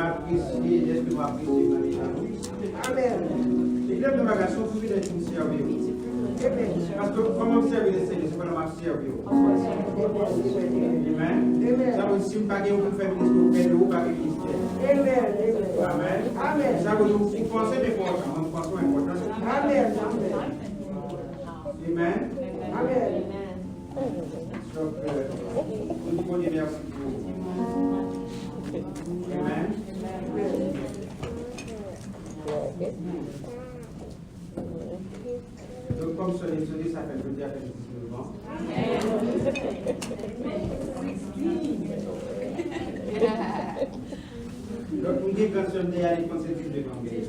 m'apprécie, l'esprit m'apprécie dans les gens. Amen. L'église de bagage sont soumis d'être une servie. Parce que comment servir les Seigneurs, c'est pas la servir. Amen. Ça veut dire si vous ne pouvez pas faire ministère, vous faites pas ministère. Amen. Amen. Ça veut dire vous pensez important, vous pensez important. Amen. Amen. Amen. Donc, nous disons merci pour vous. Amen. Donc, comme ce les ça fait le dire que je suis devant. Donc, nous disons que ce n'est pas les conséquences de l'évangile.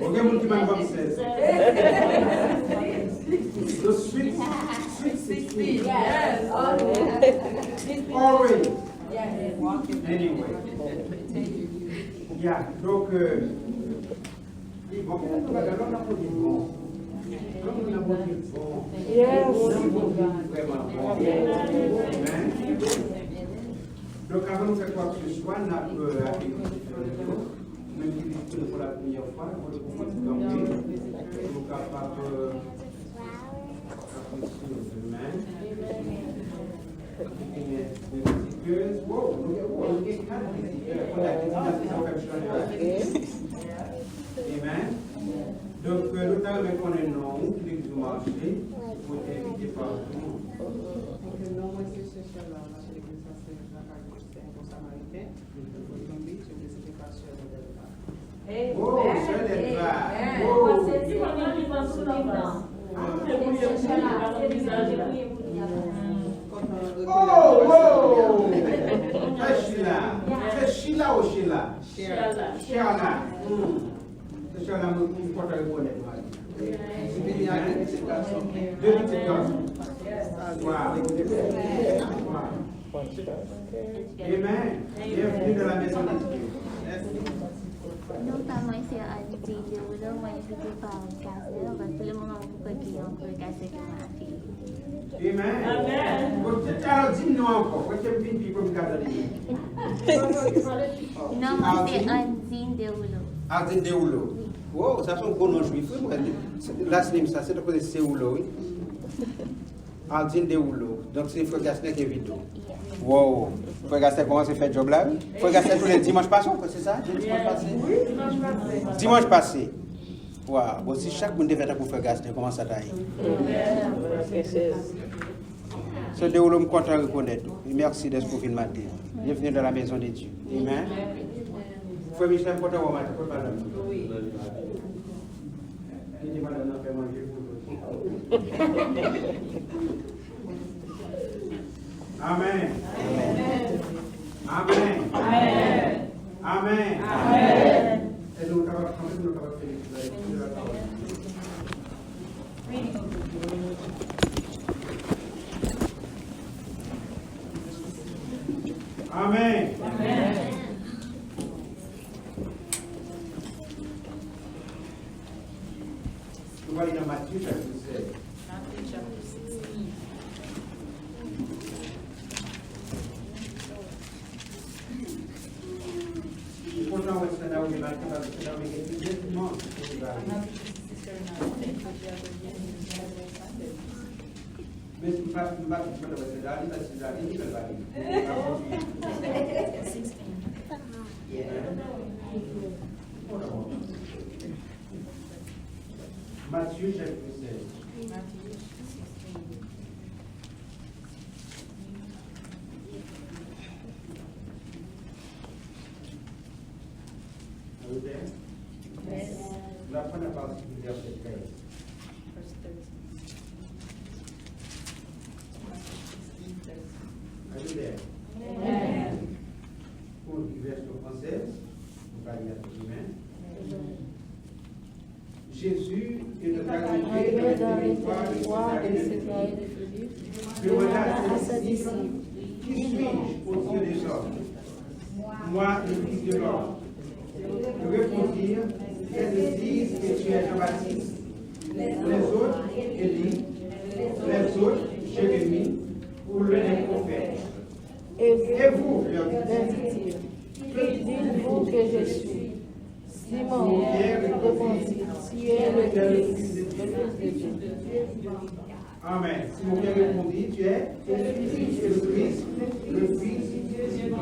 Ok, mon petit man comme 16. The sweet 16. Yes. Always. Anyway. Yeah, donc, donc, avant de faire quoi que ce soit, on a même si c'est pour la première fois, on peut camper, on est capable Amen. Donc, nous avons qu'on est non, qui est du marché, pour éviter partout. Non, moi, c'est ce là, c'est l'église de la carte pour Samaritain, pour tomber, je ne sais pas sur le débat. Oh, c'est le débat. Oh, c'est Sheila ou Sheila? Sheila. C'est Sheila qui porte le bonnet. Deux petites garçons. Wow. Amen. Bienvenue dans la maison de Dieu. Non, pas moi, c'est un vidéo, là, moi, je ne pas en casser, parce que le moment où vous pouvez encore casser comme ma fille. Amen. Alors, dis-nous encore, what you mean people gather Non, moi, c'est Anzine de Oulo. Anzine de Oulo. Wow, ça c'est un bon nom juif. Last name, ça, c'est de côté de Oulo, oui. Anzine de Oulo. Donc, c'est Frère Gaston qui est vidéo. Wow. Frère Gaston commence à faire job là, oui. Frère Gaston tous les dimanches passés, c'est ça? Dimanche passé? Oui, dimanche passé. Dimanche passé. Wow. Bon, si chaque monde devait être pour Frère Gaston, comment ça taille? Ce déroulement, je suis content de reconnaître. Merci d'être pour le matin. Bienvenue dans la maison de Dieu. Amen. Frère Michel, content de vous matin. Oui. Amen. Amen. Amen. Amen. Amen. Et nous avons fait Amen. Amen. Nous allons dans Matthieu chapitre 16. Matthieu chapitre 16. Pourtant, on est dans le matin, on est dans le mais si pas de Matthieu chapitre 16. La première partie du verset 13. Are you there? Amen. Pour le verset français, on va lire Amen. Jésus est de Galilée dans les territoires de Césarée de Philippe, demanda à ses disciples, qui suis-je aux yeux des hommes? Moi, le Fils de l'homme. Ils répondirent, ils disent que tu es Jean-Baptiste. Les autres, Élie. Les autres, Jérémie. Amen. Si mon père répondit, tu es le Christ, le Fils de Dieu.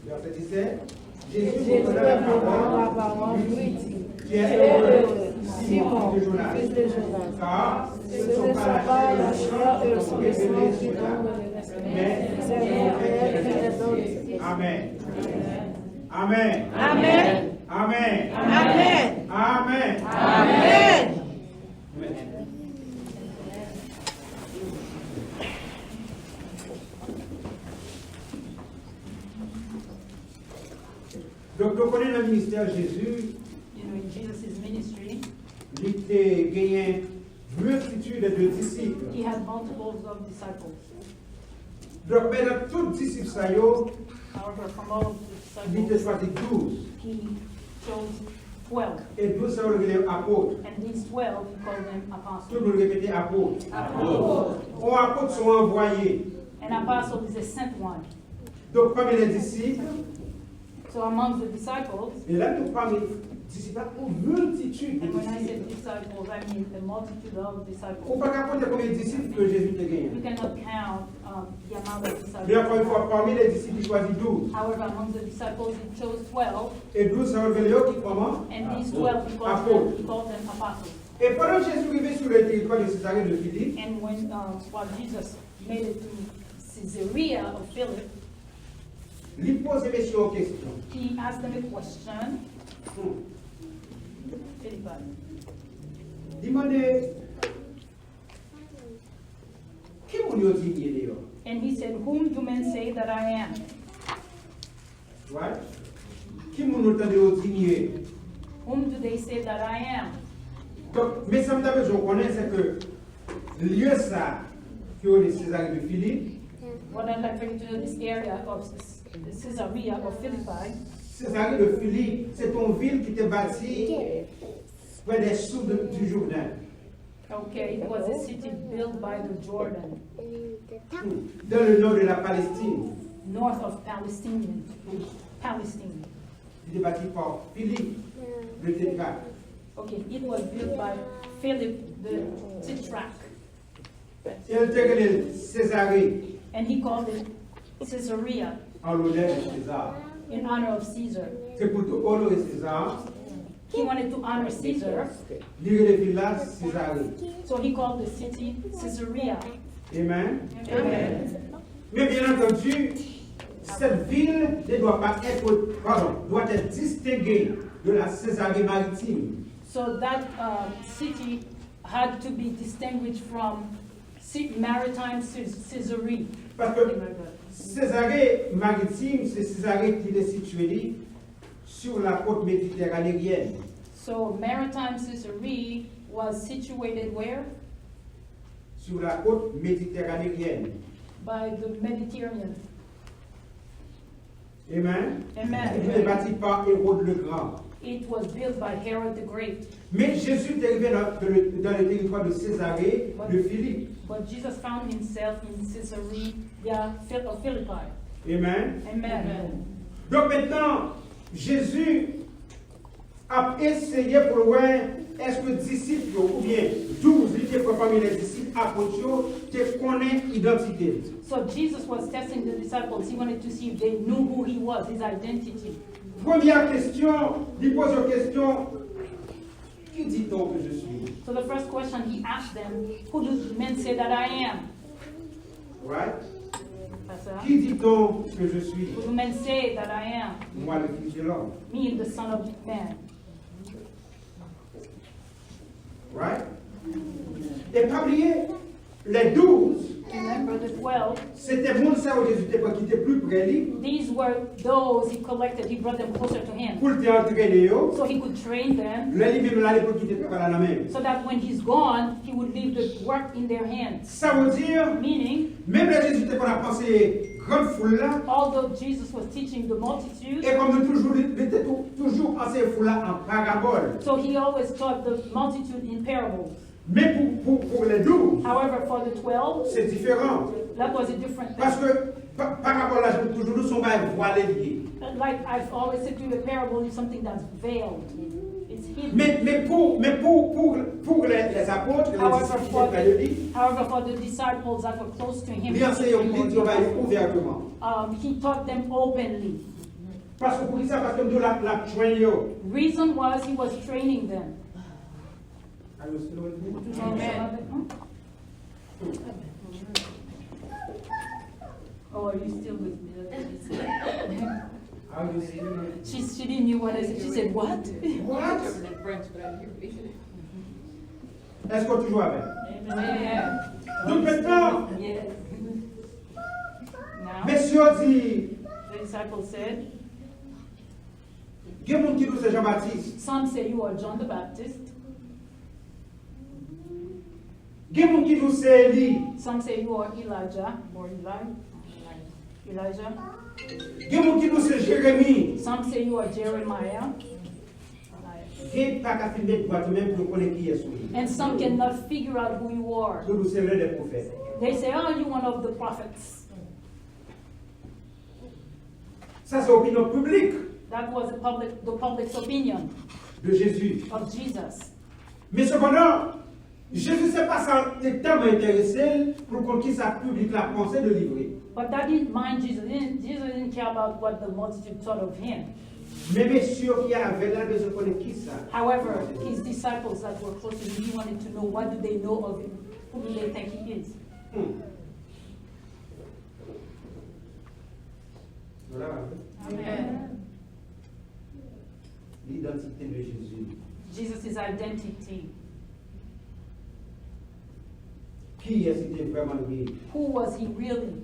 Verset 17. Jésus reprenant la parole, lui dit, tu es heureux, Simon, fils de Jonas, car ce ne sont pas la chair et le sang qui donnent le respect, mais c'est mon Père qui est dans les cieux. Amen. Amen. Amen. Amen. Amen. Amen. Amen. Donc, on connaît le ministère de Jésus. In Jesus' ministry, Il était gagné multitude de disciples. he had multiples of disciples. Donc, maintenant, tous les disciples, ça y est, However, from all of the il était disciples, choisi 12. he chose 12. Et 12, ça veut dire apôtres. And these 12, he called them Tout apostles. le monde répétait apôtres. Les apôtres sont envoyés. An apostle is a sent one. Donc, parmi les disciples, So among the disciples, et là, nous parlons des disciples, une multitude de and when I say disciples. disciples, I mean the multitude of On ne disciples. peut pas compter combien de disciples que Jésus a gagné. You cannot count the amount of Mais encore une disciples. fois, parmi les disciples, il choisit 12. However, among the disciples, he chose 12, Et 12, ça veut dire qui comment? and these 12, he called them apostles. Et pendant que Jésus arrivait sur le territoire de Césarée de Philippe, And when while Jesus made it to Caesarea of Philip, il pose les messieurs une question. he asked them a question. Philip, Il demandait, qui vous dit d'ailleurs? and he said, "Whom do men say that I am? Ouais? Qui vous dit? Whom do they say that I am?" Donc, mais ça me donne besoin de connaître, c'est que le lieu ça, qui est Césarée de Philippe, What I'd like for you to know, this area of Caesarea of Philippi, Césarée de Philippe, c'est une ville qui était bâtie près des sources du Jourdain. okay, it was a city built by the Jordan, Dans le nord de la Palestine. north of Palestine. Il est bâti par Philippe, le tétrarque. Okay, it was built by Philip the Tetrarch, Et elle était Césarée and he called it Caesarea en l'honneur de César. in honor of Caesar. C'est pour tout honorer César, He wanted to honor Caesar, lire le village Césarée. so he called the city Caesarea. Amen. Amen. Mais bien entendu, cette ville ne doit pas être, doit être distinguée de la Césarée maritime. So that city had to be distinguished from maritime Caesarea. Parce que Césarée maritime, c'est Césarée qui est située sur la côte méditerranéenne. So maritime Caesarea was situated where? Sur la côte méditerranéenne. By the Mediterranean. Amen. Amen. Il est bâti par Hérode le Grand. It was built by Herod the Great. Mais Jésus est arrivé dans le territoire de Césarée de Philippe. But Jesus found himself in Caesarea of Philippi. Amen. Amen. Donc maintenant, Jésus a essayé pour voir est-ce que disciples ou bien 12 qui étaient parmi les disciples apôtres te connaissent l'identité. So Jesus was testing the disciples. He wanted to see if they knew who he was, his identity. Première question, il pose une question, qui dit-on que je suis? So the first question he asked them, who do men say that I am? Right? Pastor? Qui dit-on que je suis? Who do men say that I am? Moi, le Fils de l'homme. Me, the Son of Man. Right? Et pas oublier, les 12, Remember the 12, c'était mon ça où Jésus qui était plus près de lui, these were those he collected, he brought them closer to him. pour le entraîner, So he could train them, le lui-même là, pour qu'il était pas la même. so that when he's gone, he would leave the work in their hands. Ça veut dire, Meaning, même le Jésus était qu'on a pensé grande foule là, although Jesus was teaching the multitude, et comme toujours, il était toujours pensé foule là en parabole. so he always taught the multitude in parables. Mais pour les 12, However, for the 12, c'est différent. that was a different Parce thing. que parabole là, toujours nous sommes voilés liés. Like I've always said to you, a parable is something that's veiled. It's hidden. Mais pour les apôtres, les disciples, However, for the disciples that were close to him, il enseignait au travail ouvertement. he taught them openly. Parce que pour ça, parce que nous la train yo. Reason was he was training them. Are you still with me? Amen. Oh, are you still with me? Are you still with me? She didn't know what I said. She said, what? What? Est-ce qu'on toujours avec? Amen. Donc maintenant, Yes. Now, messieurs dit, the disciples said, il y a des gens qui disent c'est Jean-Baptiste. some say you are John the Baptist. Il y a des gens qui disent c'est Élie. Some say you are Elijah or Elijah. Il y a des gens qui disent c'est Jérémie. Some say you are Jeremiah. Il n'y a pas qu'à filmer pour toi-même pour connaître qui est celui. And some cannot figure out who you are. Nous c'est l'un des prophètes. They say, oh, you're one of the prophets. Ça c'est l'opinion publique That was the public's opinion de Jésus. of Jesus. Mais cependant, Jésus ne s'est pas tellement intéressé pour qu'on quitte sa public la pensée de livrer. But that didn't mind Jesus. Jesus didn't care about what the multitude thought of him. Mais messieurs qui avaient là besoin de connaître qui ça. However, his disciples that were close to him, he wanted to know what do they know of him, who do they think he is. Voilà. Amen. L'identité de Jésus. Jesus' identity. Qui est-ce vraiment lui? Who was he really?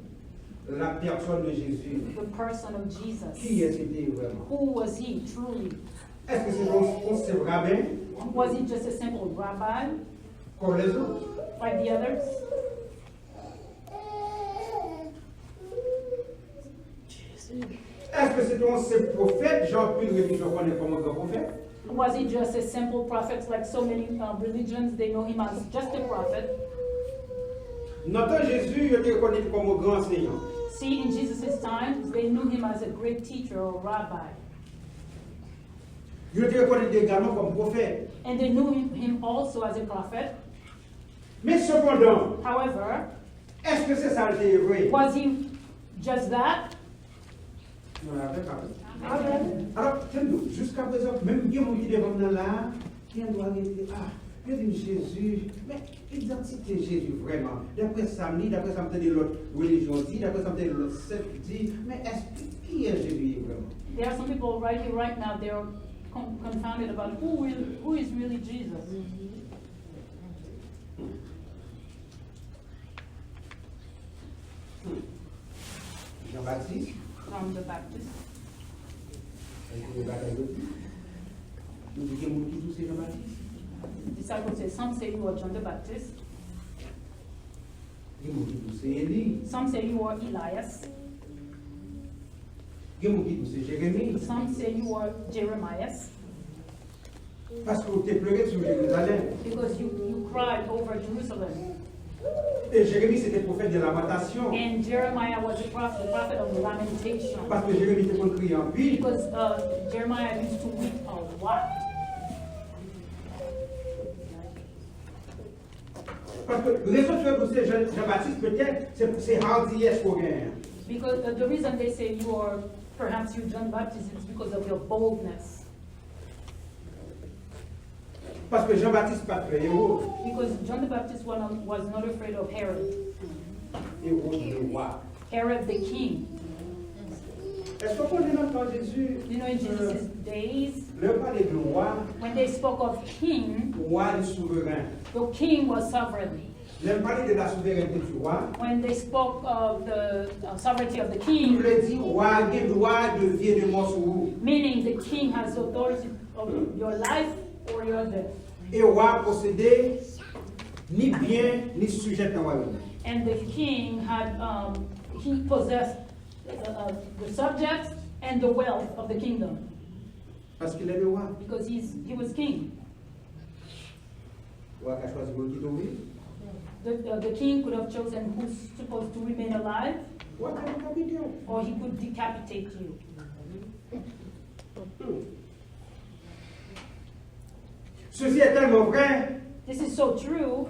La personne de Jésus. The person of Jesus. Qui est-ce vraiment? Who was he truly? Est-ce que c'est un simple rabbin Was he just a simple rabbi comme les autres? like the others? Est-ce que c'est un simple prophète, genre une religion connaît comme un grand prophète? Was he just a simple prophet like so many religions? They know him as just a prophet. Notre Jésus, il était reconnu comme un grand enseignant. See, in Jesus' time, they knew him as a great teacher or rabbi. Il était reconnu également comme prophète. And they knew him also as a prophet. Mais cependant, However, est-ce que c'est ça le vrai? was he just that? Non, avec alors, tenez-nous, jusqu'à présent, même il y a des gens qui devant là, qui doit arrêter. Ah, il y a Jésus. Mais l'identité de Jésus, vraiment. D'après Samedi, d'après ça me dit l'autre religion dit, d'après ça me dit l'autre secte dit. Mais est-ce qui est Jésus vraiment? There are some people right here, right now, they're confounded about who is really Jesus. Jean-Baptiste. John the Baptist. Nous disons qui tous c'est Jean-Baptiste. Disciples say, some say you are John the Baptist. Nous disons qui c'est Élie. Some say you are Elias. Nous disons c'est Jérémie. Some say you are Jeremiah. Parce que vous t'es pleuré sur Jérusalem. Because you cried over Jerusalem. Et Jérémie c'était le prophète de lamentation. And Jeremiah was the prophet of lamentation. Parce que Jérémie était pour crier en pile. Because Jeremiah used to weep a lot. Parce que la raison que c'est Jean-Baptiste peut-être, c'est hardiesse pour gagne. Because the reason they say you are perhaps you John Baptist is because of your boldness. Parce que Jean-Baptiste pas très héros. Because John the Baptist was not afraid of Herod. Héros de roi. Herod the king. Est-ce qu'on connaît dans le temps de Jésus? You know, in Jesus' days, Le pas de roi, when they spoke of king, roi du souverain. the king was sovereign. Le parler de la souveraineté du roi. When they spoke of the sovereignty of the Il king, voulait dire roi, il doit de vie de mort sur vous. meaning the king has authority of your life or your death. Et roi possédait ni bien ni sujet dans le royaume. And the king had, he possessed the subjects and the wealth of the kingdom Parce qu'il est le roi. because he was king. Roi qui a choisi de quitter oui. The king could have chosen who's supposed to remain alive, Roi qui a décapité. or he could decapitate you. Ceci est tellement vrai. This is so true.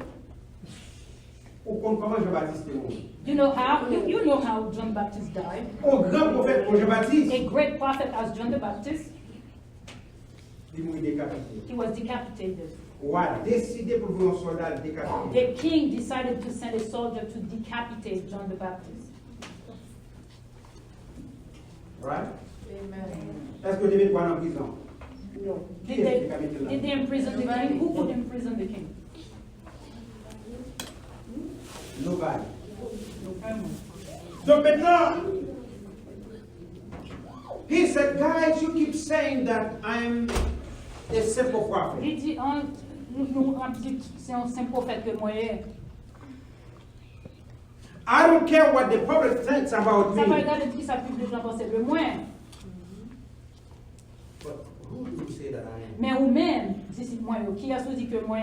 Ou comment Jean-Baptiste est mort. You know how? You know how John the Baptist died. Au grand prophète comme Jean-Baptiste, A great prophet as John the Baptist, il mourit décapité. he was decapitated. Ou a décidé pour vous un soldat décapité. The king decided to send a soldier to decapitate John the Baptist. Right? Amen. Est-ce que vous devez voir en prison? Qui est-ce qui décapite là? Did they imprison the king? Who would imprison the king? Nobody. Donc maintenant, he said, guys, you keep saying that I'm a simple prophet. Il dit, c'est un simple prophète que moi. I don't care what the public thinks about Ça va me. regarder ce que ça public va penser de moi. But who do you say that I am? Mais ou même, si moi, qui a dit que moi?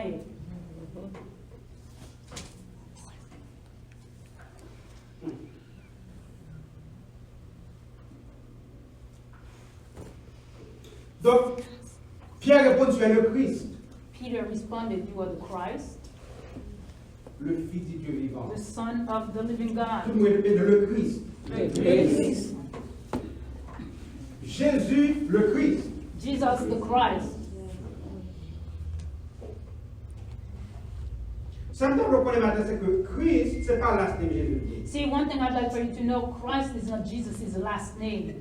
Donc, Pierre répond, tu es le Christ, Peter responded, you are the Christ, le Fils du Dieu vivant. the Son of the living Tout God. le monde répète le Christ. Jésus, le Christ. Jesus the Christ. Ça me donne le problème matin, c'est que Christ, c'est pas last name Jésus. See, one thing I'd like for you to know, Christ is not Jesus' last name.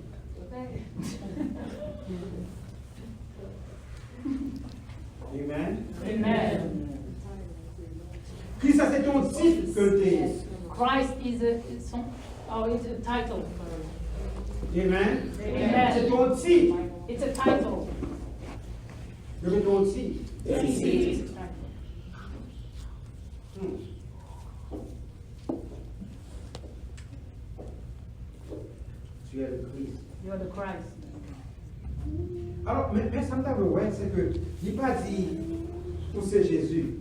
Amen. Amen. Christ, ça c'est ton titre que tu es. Christ is it's a title. Amen. Amen. C'est ton titre. It's a title. Je veux ton titre. It's a title. Tu es le Christ. You are the Christ. Alors, mais ça me donne le ouais, c'est que, il n'a pas dit, où c'est Jésus.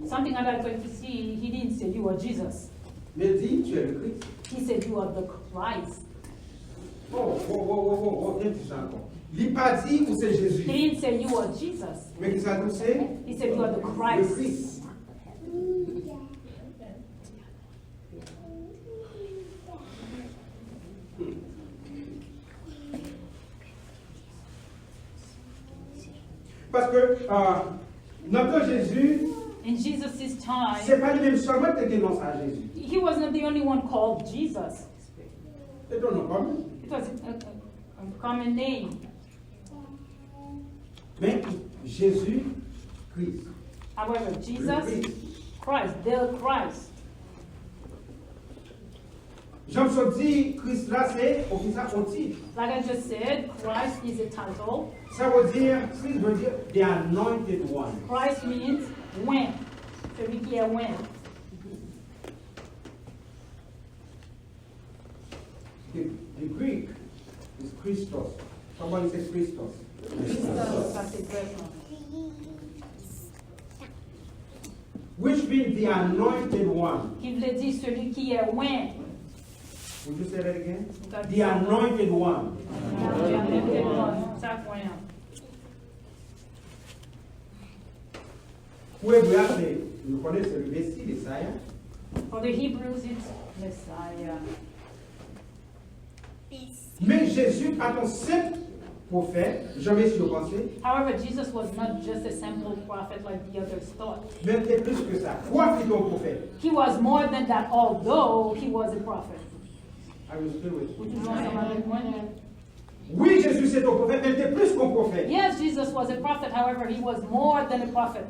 Something I'd like for you to see, he didn't say you are Jesus. Mais dit, tu es le Christ. He said you are the Christ. Viens tu ça encore. Il n'a pas dit, où c'est Jésus. He didn't say you are Jesus. Mais qui ça nous c'est? He said you are the Le Christ. Christ. Parce que notre Jésus, In Jesus' time, c'est pas lui-même seulement qui dénonce à Jésus. he was not the only one called Jesus. C'est ton nom commun. It was a common name. Mais Jésus, Christ. However, Le Jesus, Christ. Christ, the Christ. Jean me dit, Christ là, c'est au ça son titre. Like I just said, Christ is a title. Ça veut dire, Christ veut dire the anointed one. Christ means when. Celui qui est when. The Greek is Christos. Somebody says Christos. Ça c'est présent. Which means the anointed one. Qui veut dire celui qui est when. Would you say that again? The anointed one. Ça voyons. Pour Hébreu, nous connaissons le Messie, le Messiah. For the Hebrews, it's Messiah. Mais Jésus, à ton simple prophète, jamais si vous pensez, However, Jesus was not just a simple prophet like the others thought. mais il était plus que ça. Quoi que ton prophète? He was more than that, although he was a prophet. I will still with Would you. you want somebody more? Oui, Jésus c'est ton prophète, mais il était plus qu'un prophète. Yes, Jesus was a prophet, however, he was more than a prophet.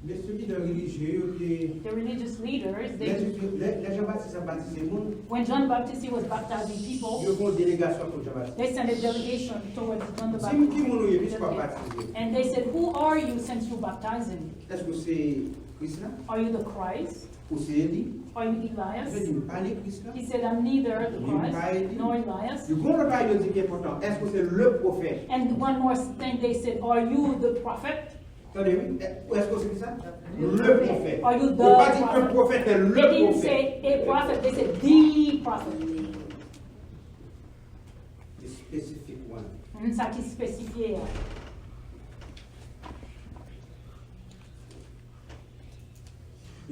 Mais celui de religieux, qui The religious leaders, les Jean-Baptiste a baptisé le monde, when John the Baptist he was baptizing people, ils ont une délégation pour Jean-Baptiste. they sent a delegation towards John the Si nous qui Baptist. nous est pas baptisé, And they said, who are you since you're baptizing? est-ce que c'est Christ là? Are you the Christ? Ou c'est Élie? Are you Je Elias? dis, pas les Christ là. He said, I'm neither the Christ nor Elias. Le grand repas, il dit qui est important, est-ce que c'est le prophète? And one more thing, they said, are you the prophet? Attendez, oui, est-ce que c'est ça? Le prophète. Are you On the ne pas dire un prophet? prophète, c'est They le didn't prophète. say a prophet, they said the prophet. specific one. Ça qui spécifié.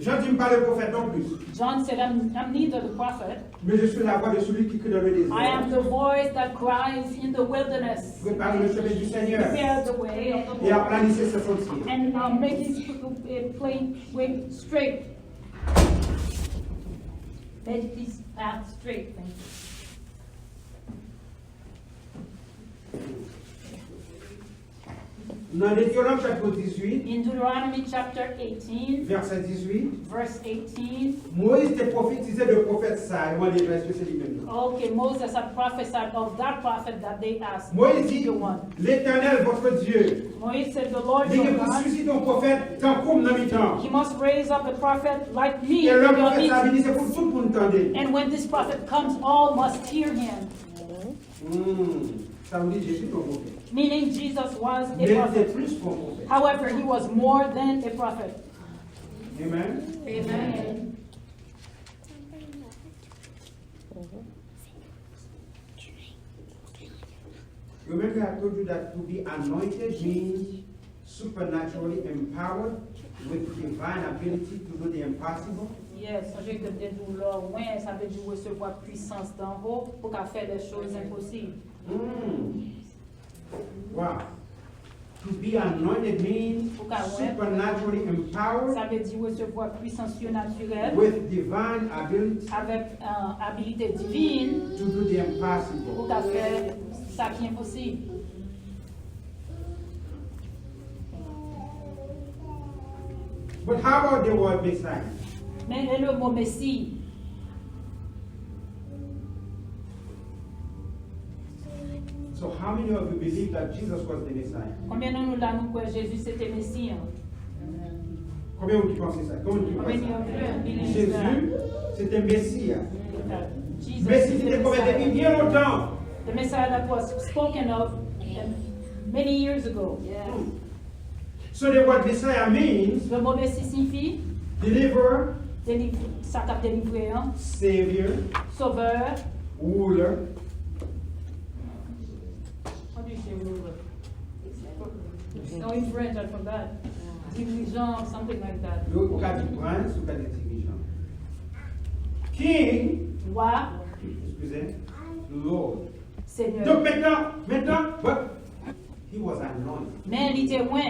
Jean dit pas le prophète non plus. John said, I'm neither the prophet. Mais je suis la voix de celui qui crie dans le désert. I am the voice that cries in the wilderness. Préparez le chemin du Seigneur. Prepare the way of the Et Lord. aplanissez ses sentiers. And make his plain way straight. Make his path straight. Thank you. Dans Deutéronome chapitre 18, In Deuteronomy chapter 18, verset 18, verse 18, Moïse te prophétisait de prophète ça. Et moi, déjà, est-ce que c'est lui-même? okay, Moses had prophesied of that prophet that they asked. Moïse dit, The one. l'Éternel, votre Dieu, Moïse said, the Lord dit your que vous God, suscitez un prophète tant comme dans mi-temps. he must raise up a prophet like me Et in le your prophète ça midst. dit, c'est pour tout pour nous tendre. And when this prophet comes, all must hear him. Ça veut dire Jésus est un prophète. Meaning Jesus was Mais a c'est prophet. plus qu'un prophète. However, he was more than a prophet. Amen. Amen. Remember I told you that to be anointed means supernaturally empowered with divine ability to do the impossible. Yes, j'ai que des douleurs, ouais, ça veut dire recevoir puissance d'en haut pour qu'à faire des choses impossibles. Wow. To be anointed means supernaturally empowered Ça veut dire recevoir puissance surnaturelle with divine ability avec habilité divine to do the impossible. pour qu'à faire ça qui est impossible. But how about the word Messiah? Mais le mot Messie, So how many of you believe that Jesus was the Messiah? combien de nous là nous croyons Jésus c'était Messie? Combien vous qui pensez ça? Combien vous qui Combien pensez de ça? vous believe Jésus, that? c'était Messie. Jesus Messie, is the c'était prophète depuis Messiah. bien longtemps. The Messiah that was spoken of many years ago. So the word Messiah means Le mot Messie signifie deliverer, ça cap délivré, hein? savior, Sauveur. ruler. How do you say ruler? No, in French, I forgot. Dirigeant, something like that. Au cas du prince, au cas des dirigeants. King, Roi, excusez, Lord. Seigneur. Donc maintenant, but he was anointed. Mais il était loin.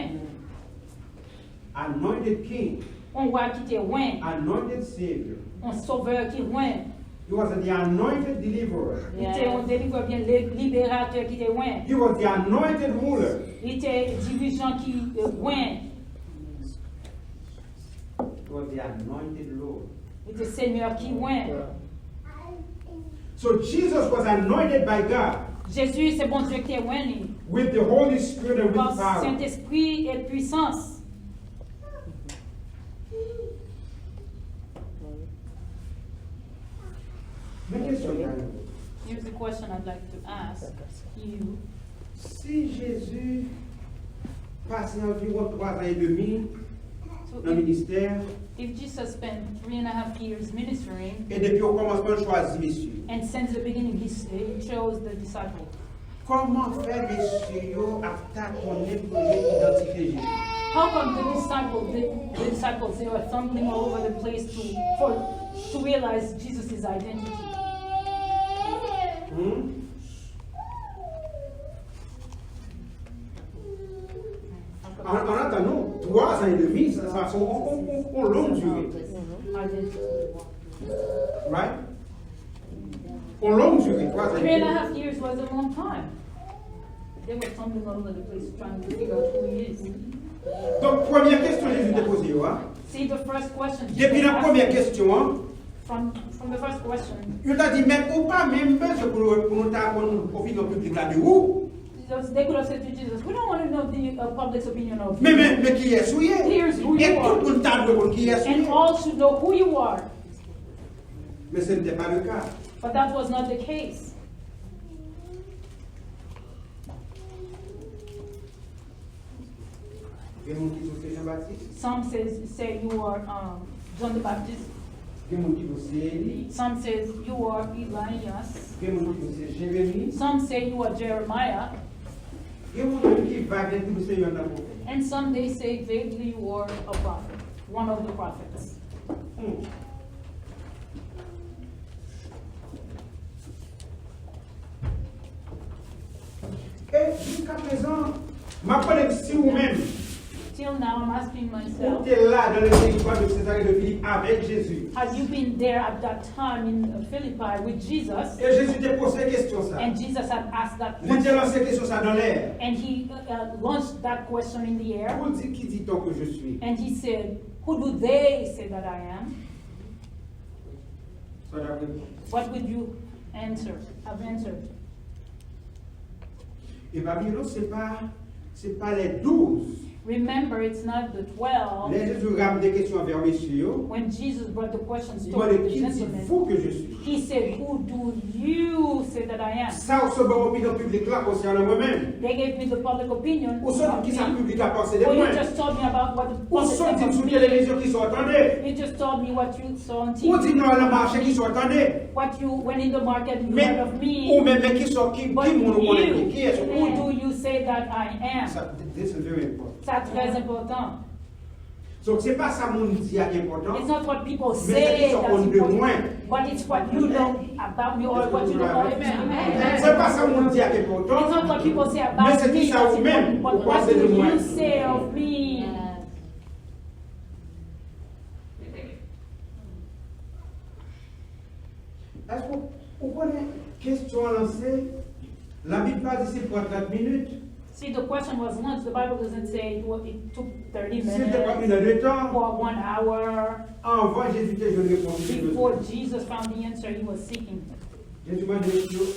Anointed king, Un roi qui était loin. anointed savior. Un sauveur qui est loin. He was the anointed deliverer. Il était un délivreur bien libérateur qui était loin. He was the anointed ruler. Il était dirigeant qui est loin. He was the anointed Lord. Il était Seigneur qui est loin. So Jesus was anointed by God Jésus, c'est bon Dieu qui est loin. lui. with the Holy Spirit and with Par power. Saint-Esprit et puissance. Mais question, Daniel. Here's a question I'd like to ask you. Si Jésus passait environ 3 ans et demi So dans le ministère, if Jesus spent 3.5 years ministering, et depuis au commencement, il choisit messieurs. and since the beginning he chose the disciples, Comment faire messieurs à tâtonner pour identifier Jésus? how come the disciples they were stumbling all over the place to realize Jesus' identity? En attendant, 3 ans et demi, ça va en longue durée. Identity. Right? En longue durée, 3 ans et demi. 3.5 years was a long time. They were stumbling all over the place trying to figure out who he is. Donc, première question que Jésus t'a posée, hein? See the first question. Depuis Jesus la asked première question, hein? from the first question, Il t'a dit, mais ou pas même besoin pour nous avoir une opinion publique là de où? they could have said to Jesus, we don't want to know the public's opinion of Mais you. qui est souillé? Here's who Et you are. tout le monde t'a dit qui est souillé. And all should know who you are. Mais ce n'était pas le cas. But that was not the case. Et nous qui sommes Jean-Baptiste. Some say you are John the Baptist. Some says you are Elias. Jérémie. Some say you are Jeremiah. And some they say vaguely you are a prophet, one of the prophets. Et jusqu'à présent, ma collègue, si vous-même, Till now, I'm asking myself, vous êtes là dans le territoire de César et de Philippe avec Jésus. have you been there at that time in Philippi with Jesus? Et Jésus t'a posé la question ça. And Jesus had asked that Il t'a question. lancé la question ça dans l'air. And he launched that question in the air. Pour dire qui dit-on que je suis? And he said, who do they say that I am? Ça d'après vous. What would you have answered? Et Babylone, c'est pas les 12. Remember, it's not the 12. Les Jésus ramène des questions vers messieurs. When Jesus brought the questions Il to m'a dit the qui gentleman, dites-vous que je suis? he said, who do you say that I am? Ça, on se bat au opinion publique là concernant moi-même. They gave me the public opinion. Ou ceux qui sont publics à penser de Well, moi. you just told me about what the Ou public ceux thinks sur of me. télévision qui sont entendus. You just told me what you saw on Ou dit TV. non, le marché qui sont entendus. What you went in the market, you Mais, heard of ou me. même qui sont qui But nous connaît, you, qui est who do you say that I am? Ça, this is very important. C'est très important. Donc c'est pas ça mon dit qui est important. It's not what people Mais c'est say qu'ils sont that's de important, moins. but it's what you know about me or what you know about me. C'est pas ça mon dit qui est It's not important. what people say Mais about c'est me qui ça that's vous-même, important, vous but what pensez de do moi. you say of me? Est-ce que vous connaissez question lancée? La Bible pas dit c'est pour 30 minutes. See, the question was once, the Bible doesn't say it took 30 C'était pas une minutes heure de temps. or 1 hour. Avant Jésus était je réponds. Before Jesus found the answer he was seeking. Jésus m'a dit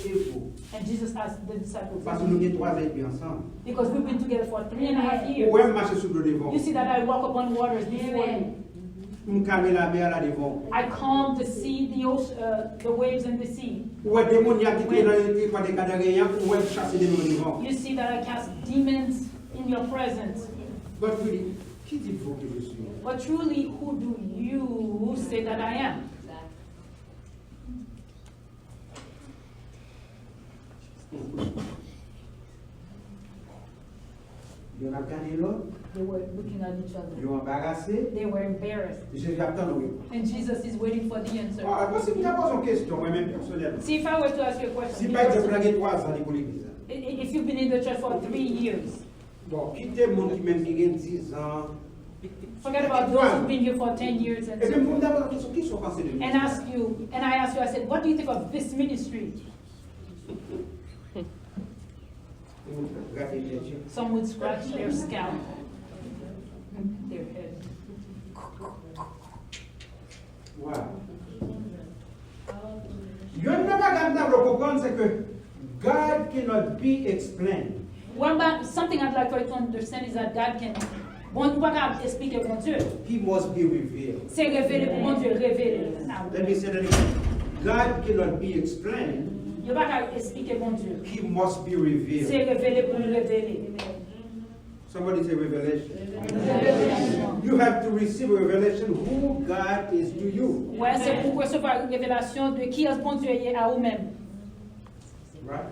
et vous. And Jesus asked the disciples, Parce que nous sommes 3 ans et demi ensemble. because we've been together for 3.5 years. Ou même marcher sur le devant. You see that I walk upon waters before you. Nous calmer la mer là devant. I calm the sea, the ocean, the waves and the sea. Ou est démoniaque qui est dans les pas des cadres rien ou est chasser des démons devant. You see that I cast demons in your presence. But really, qui dites-vous que je suis? But truly, who do you say that I am? Ils ont regardé l'autre, They were looking at each other. ils ont embarrassé. They were embarrassed. Jésus attend nous. And Jesus is waiting for the answer. Parce que je pose une question moi-même personnellement. See, if I were to ask you a Si question, par exemple, il y a 3 ans pour l'église. if you've been in the church for 3 years, Bon, quittez le monde qui même qui a 10 ans. forget about those who've been here for 10 years and Et puis, so vous me demandez la question, qui sont passés de nous? and ask you, and I asked you, I said, what do you think of this ministry? Regardez les yeux. Some would scratch their scalp, their head. Wow. Il y a une bagage dans le comprendre, c'est que God cannot be explained. Something I'd like for you to understand is that God can, bon, pas qu'à expliquer pour Dieu. He must be revealed. C'est révélé pour mon Dieu, révélé. Let me say that again. God cannot be explained. Il n'y a pas qu'à expliquer pour Dieu. He must be revealed. C'est révélé pour le révéler. Somebody say revelation. You have to receive a revelation who God is to you. Ouais, c'est pour recevoir une révélation de qui est bon Dieu est à vous-même. Right?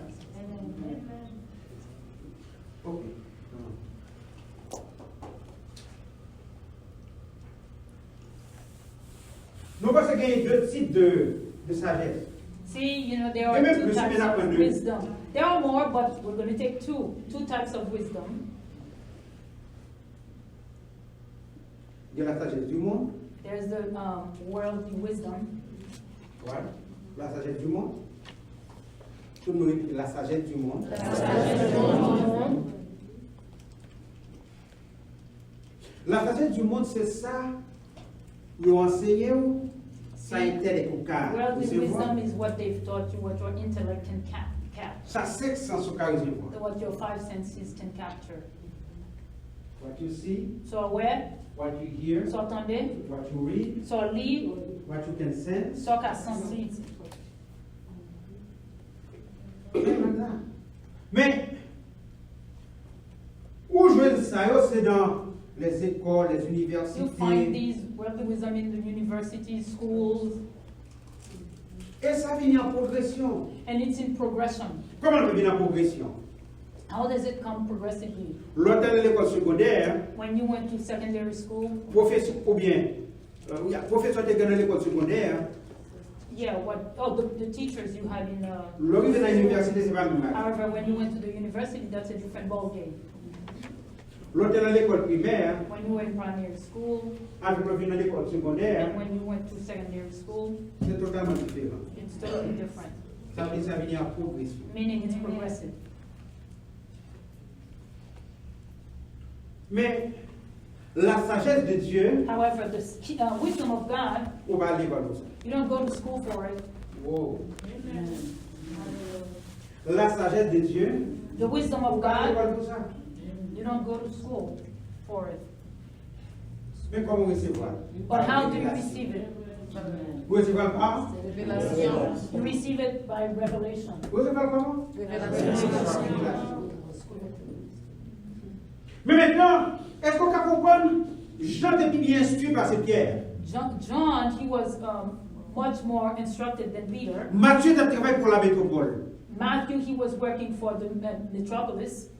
Okay. Nous pensons qu'il y a deux types de sagesse. See, you know, there are Même two plus, types mais la of première. wisdom. There are more, but we're going to take two types of wisdom. Il y a la sagesse du monde. There's the worldly wisdom. Ouais. La sagesse du monde. Tout le monde dit la sagesse du monde. La sagesse du monde, c'est ça. Ils ont enseigné ou ça intellect ou car. Worldly wisdom is what they've taught you, what your intellect can catch, Ça 5 sens au car recevoir. what your 5 senses can capture. What you see, So aware, what you hear, so entendez, what you read, so lire, what you can sense. so qu'à sentir. Mais, où je veux ça, c'est dans les écoles, les You find universités. these worldly wisdom in the universities, schools, Et ça vient en progression. and it's in progression. Comment ça vient en progression? How does it come progressively? L'autre à l'école secondaire, When you went to secondary school, professeur, ou bien, professeur de dans l'école secondaire, yeah, the teachers you had in l'autre dans l'université, c'est pas le même. however, when you went to the university, that's a different ballgame. L'autre dans l'école primaire, When you were in primary school, avec l'autre dans l'école secondaire, and when you went to secondary school, c'est totalement différent. it's totally different, Ça veut dire que ça vient en progression. meaning it's progressive. Mais la sagesse de Dieu, However, the wisdom of God, on va aller voir ça. you don't go to school for it. Wow. La sagesse de Dieu, The wisdom on of va aller God, voir ça. you don't go to school for it. Mais comment recevoir? But how do you receive it? Vous recevez par? Révélation. You receive it by revelation. Vous recevez comment? Révélation. Mais maintenant, est-ce qu'on peut comprendre? Jean était bien instruit par ses pierres. John, he was much more instructed than Peter. Matthieu a travaillé pour la métropole. Matthew, he was working for the metropolis.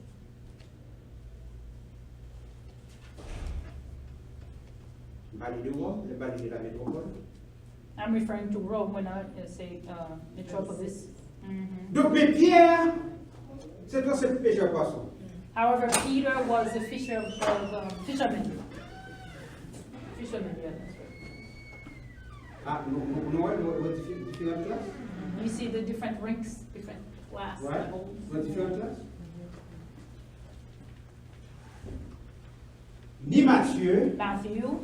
Bali de Rome, le Bali de la métropole. I'm referring to Rome when I say metropolis. Mhm. Donc, mais Pierre, c'est toi, c'est pêcheur poisson. However, Peter was a fisherman. Fisherman, yeah, that's right. Ah, nous, différentes classes. You see the different ranks, different class Ouais, levels. nous, différentes classes. Ni Matthieu, Matthew,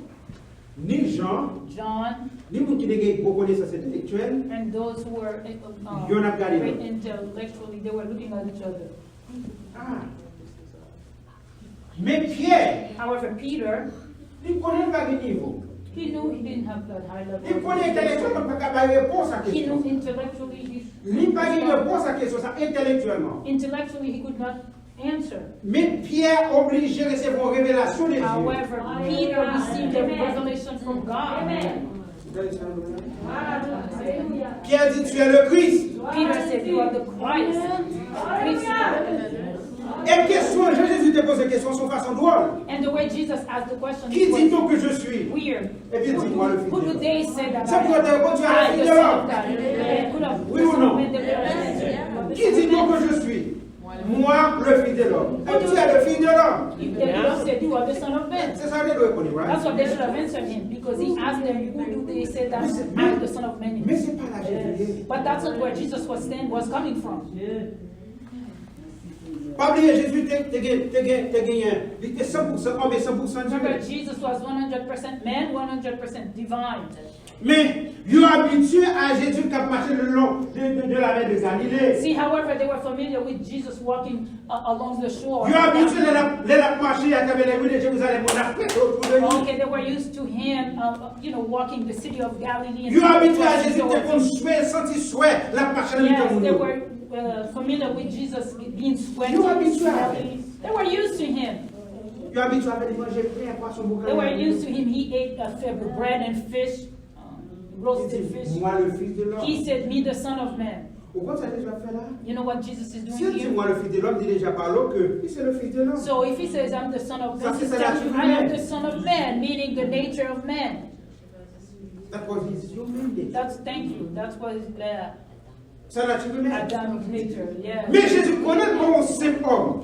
ni Jean, John, ni moun qui n'a pas connaissance intellectuelle, and those who were You're not got it. great intellectually, they were looking at each other. ah. Mais Pierre, However, Peter, il connaît pas le niveau. he knew he didn't have that high Il level. connaît intellectuellement, pas capable de réponse à la He knew question. intellectually Il n'a pas de réponse à la question, ça intellectuellement. he could not answer. Mais Pierre obligé de recevoir une révélation de Dieu. However, Peter received a revelation from God. Pierre dit, tu es le Christ. Peter said, "You are the Christ." Et question, Jésus te pose des questions sur façon drôle. And the way Jesus asked the question Qui dit was donc que je suis? weird. Et puis dis-moi le Fils Who de do l'homme. they say that Ça pourrait te répondre, tu es I, le the Fils de Son of l'homme. God? They could have- Oui the ou Son non? of Man, they could have answered. Qui dit donc que je suis? Moi, le Fils de l'homme. Et tu es le Fils de l'homme. If they could have said, "You are the Son of Man." C'est ça que tu dois répondre, right? That's what they should have answered him, because he asked them, "Who do they say that I'm the Son of Man?" Mais c'est pas la Jésus. But that's not where Jesus was coming from. Pas oublier, Jésus t'es gagné. Il était 100% homme et 100% Remember, Dieu. Jesus was 100% man, 100% divine. Mais ils sont habitués à Jésus qui a marché le long de la mer de Galilée. See, however, they were familiar with Jesus walking along the shore. Ils sont habitués de la marcher à travers les rues de Jérusalem. On a fait autour de lui. Okay, they were used to him, walking the city of Galilee. Ils sont habitués à Jésus and qui a souhait, senti souhait, la marche à yes, l'île they de were familiar with Jesus being sweaty. You are habitué. They were used to him. Ils sont habitués à manger pain, poisson, They were boucan. used to him. He ate bread and fish, roasted fish. Moi, le Fils de l'homme. He said, "Me, the Son of Man." Au contraire, ça déjà fait là. You know what Jesus is Si doing on dit here? moi, le Fils de l'homme, dit déjà par là que c'est le Fils de l'homme. So if he says, "I'm the Son of Ça, Man," c'est he's sa telling you, nature "I am humaine. the Son of Man," meaning the nature of man. La position même des Thank you. That's what is the sa nature humaine. Adamic nature. Yeah. Mais Jésus connaît comment simple homme.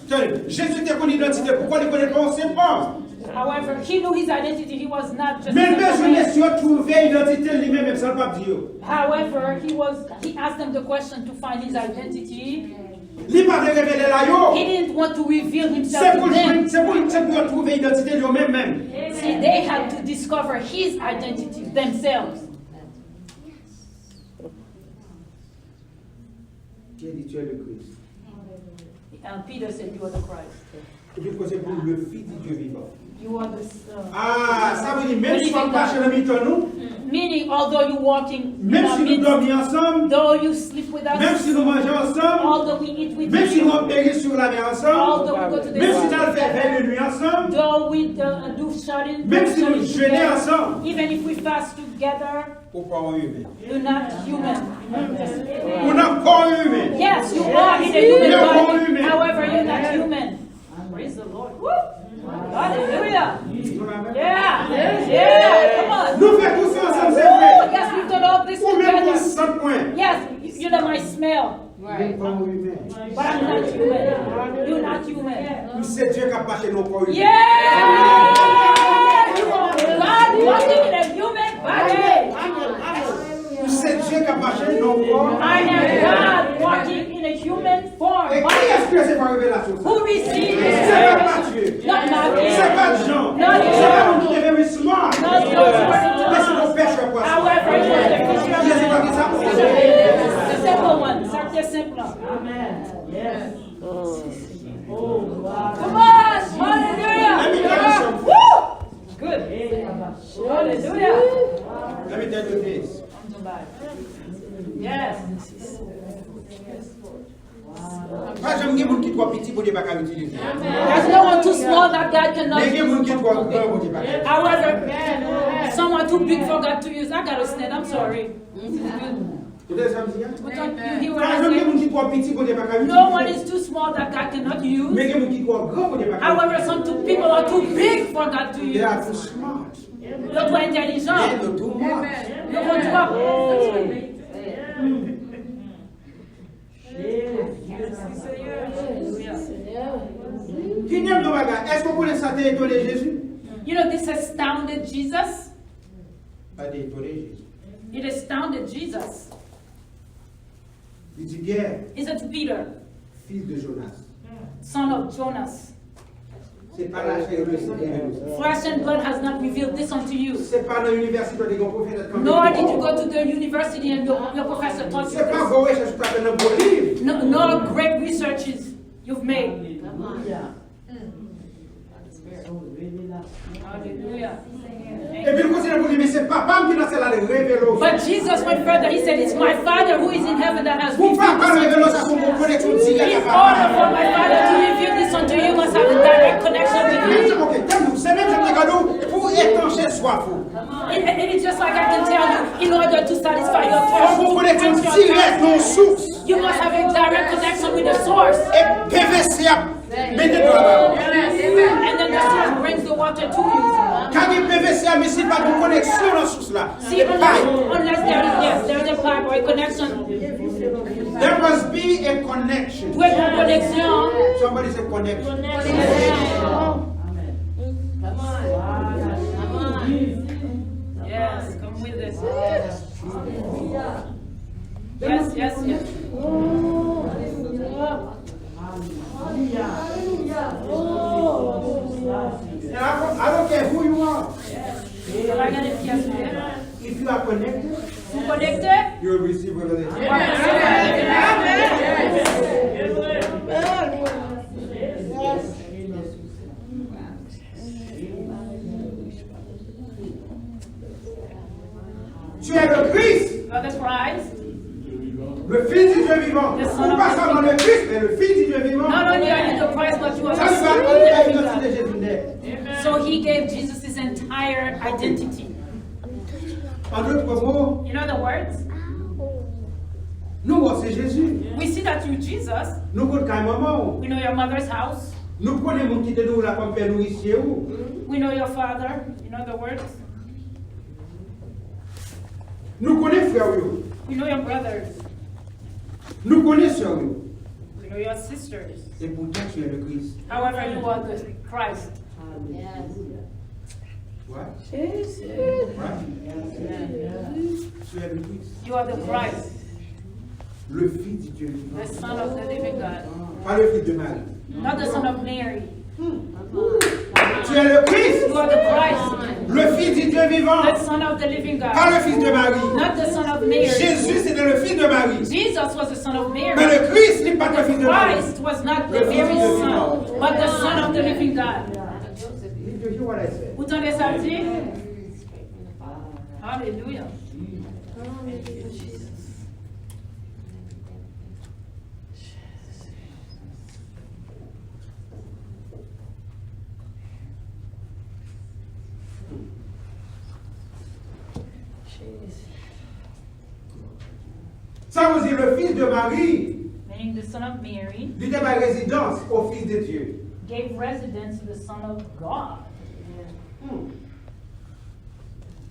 Tenez, Jésus te connaît l'identité. Pourquoi il ne connaît pas un simple homme? However, he knew his identity. He was not just. Mais a le simple man. Jésus a trouvé l'identité lui-même, même sans pas dire. However, he asked them the question to find his identity. Il n'a pas révélé là, yo. He didn't want to reveal himself C'est to pour them. trouver l'identité lui-même. See, they had to discover his identity themselves. Qui a dit tu es le Christ? And Peter said, you are the Christ. Et puis, c'est pour le Fils du Dieu vivant. You are the Ah, ça veut dire, même si on marche dans le milieu nous, meaning, although you're walking, même si nous dormons ensemble, though you sleep with us, même si nous mangeons ensemble, although we eat with même si you, nous périssons sur la mer ensemble, although we go to the même si nous faisons veille de nuit ensemble, though we do shut-in, même si nous jeûnons ensemble, even if we fast together, pour pas en humain. you're not human. On a corps humain. Yes, you are in a human You're body. born human. However, you're not human. Praise the Lord. Woo! Hallelujah. Yeah. Yeah. Come on. Nous faisons tout ça ensemble, c'est Oh, vrai. yes, we've done all this Ou même pour together. 100 points. Yes, you know my smell. Nous corps humain. But I'm not human. You're not human. C'est Dieu qui a passé nos corps humains. Yeah! You are God walking in a human body. C'est Dieu qui a passé nos corps. I am God walking in a human form. Et qui est-ce que c'est par révélation? Who receives this C'est pas revelation? Matthieu. Not Matthieu. C'est pas Jean. Not C'est Jean. pas nous qui est very smart. Not Mais Jean. c'est nos pêcheurs poissons. However, it was the fisher of Je sais pas qui ça men. pour The simple one. Sartia simple. Come on. Hallelujah. Let me tell you something. Woo! Good. Hallelujah. Let me tell you this. Yes. Pas j'aime des gens qui sont petits pour ne pas utiliser. There's no one too small that God cannot Mais des gens qui use. sont grands pour ne pas utiliser. However, someone too big for God to use. I gotta stand. I'm sorry. Vous avez ça me dire? But don't you hear what Pas I j'aime des say? gens qui sont petits pour ne pas utiliser. No one is too small that God cannot use. Mais des gens qui sont grands pour ne pas utiliser. However, some people are too big for God to They use. are too smart. L'autre est intelligent. They are too much. L'autre doit. Qui n'aime nos bagages? Est-ce que vous connaissez ça d'étonner Jésus? You know, this astounded Jesus. Pas d'étonner Jésus. It astounded Jesus. Il dit Pierre, Is it Peter, fils de Jonas. son of Jonas? C'est pas la chair et le sang qui révèle ça. Flesh and blood has not revealed this unto you. C'est pas dans l'université des grands prophètes comme Nor did you go to the university and your professor taught you c'est pas this. vos recherches que tu as dans vos livres. No great researches you've made. Hallelujah. Et puis le conseiller vous dit, mais c'est papa qui n'a cela de révéler. But Jesus went further. He said, it's my Father who is in heaven that has Vous revealed ne pouvez pas révéler this ça unto sur you. vos connexions In directes à order papa. for my Father to reveal this unto you, you must have a direct connection with me. Ok, tell-nous, c'est même un cadeau pour étancher soif. And it's just like I can tell you, in order to satisfy your Faut vos connexions thirst, to quench your directes thirst, nos sources. you must have a direct connection with the source. Et PVC a mettez dans la barre. And then the source brings the water to you. Quand il PVC a mis si pas de connexion dans la source là. See, unless there is a pipe or a connection, There must be a connection. with a connection, Somebody say connection. yes, come with this. Yes, yes, yes. And I don't care who you are. Regardez le pièce. If you are connected, Vous connectez? you will receive revelation. Tu es le Christ, You are the Christ. le Fils du Dieu vivant. Le Son Ou of pas the seulement le Christ, mais le Fils du Dieu vivant. Not only are you the Christ, but you are Ça, the c'est Son of pas the living l'identité de God. Jésus n'est. So he gave Jesus his entire identity. En d'autres mots, In other words, nous, c'est Jésus. we see that through Jesus, Nous connaissons maman. we know your mother's house, Nous connaissons qui te nous la comme père nourricier. we know your father, in other words, Nous connaissons frère. we know your brothers, Nous connaissons. we know your sisters. Et pourtant, tu es le Christ. However, you are the Christ. Ouais. Tu es le Christ. You are the Christ, Le Fils du Dieu vivant. the Son of the living God, Pas le Fils de Marie. not the Son of Mary. Tu es le Christ. You are the Christ, Le Fils du Dieu vivant. The Son of the living Pas God. le Fils de Marie. Not the Son of Mary. Jésus, c'était le Fils de Marie. Jesus was the Son of Mary. Mais le Christ n'est pas le Fils de Marie. Christ was not Le the Fils very du Dieu Son, vivant. but the Son of the living God. Did you hear what I said? Vous entendez ça dire? Hallelujah. Ça veut dire le Fils de Marie Meaning the Son of Mary lui donne la résidence au Fils de Dieu. gave residence to the Son of God.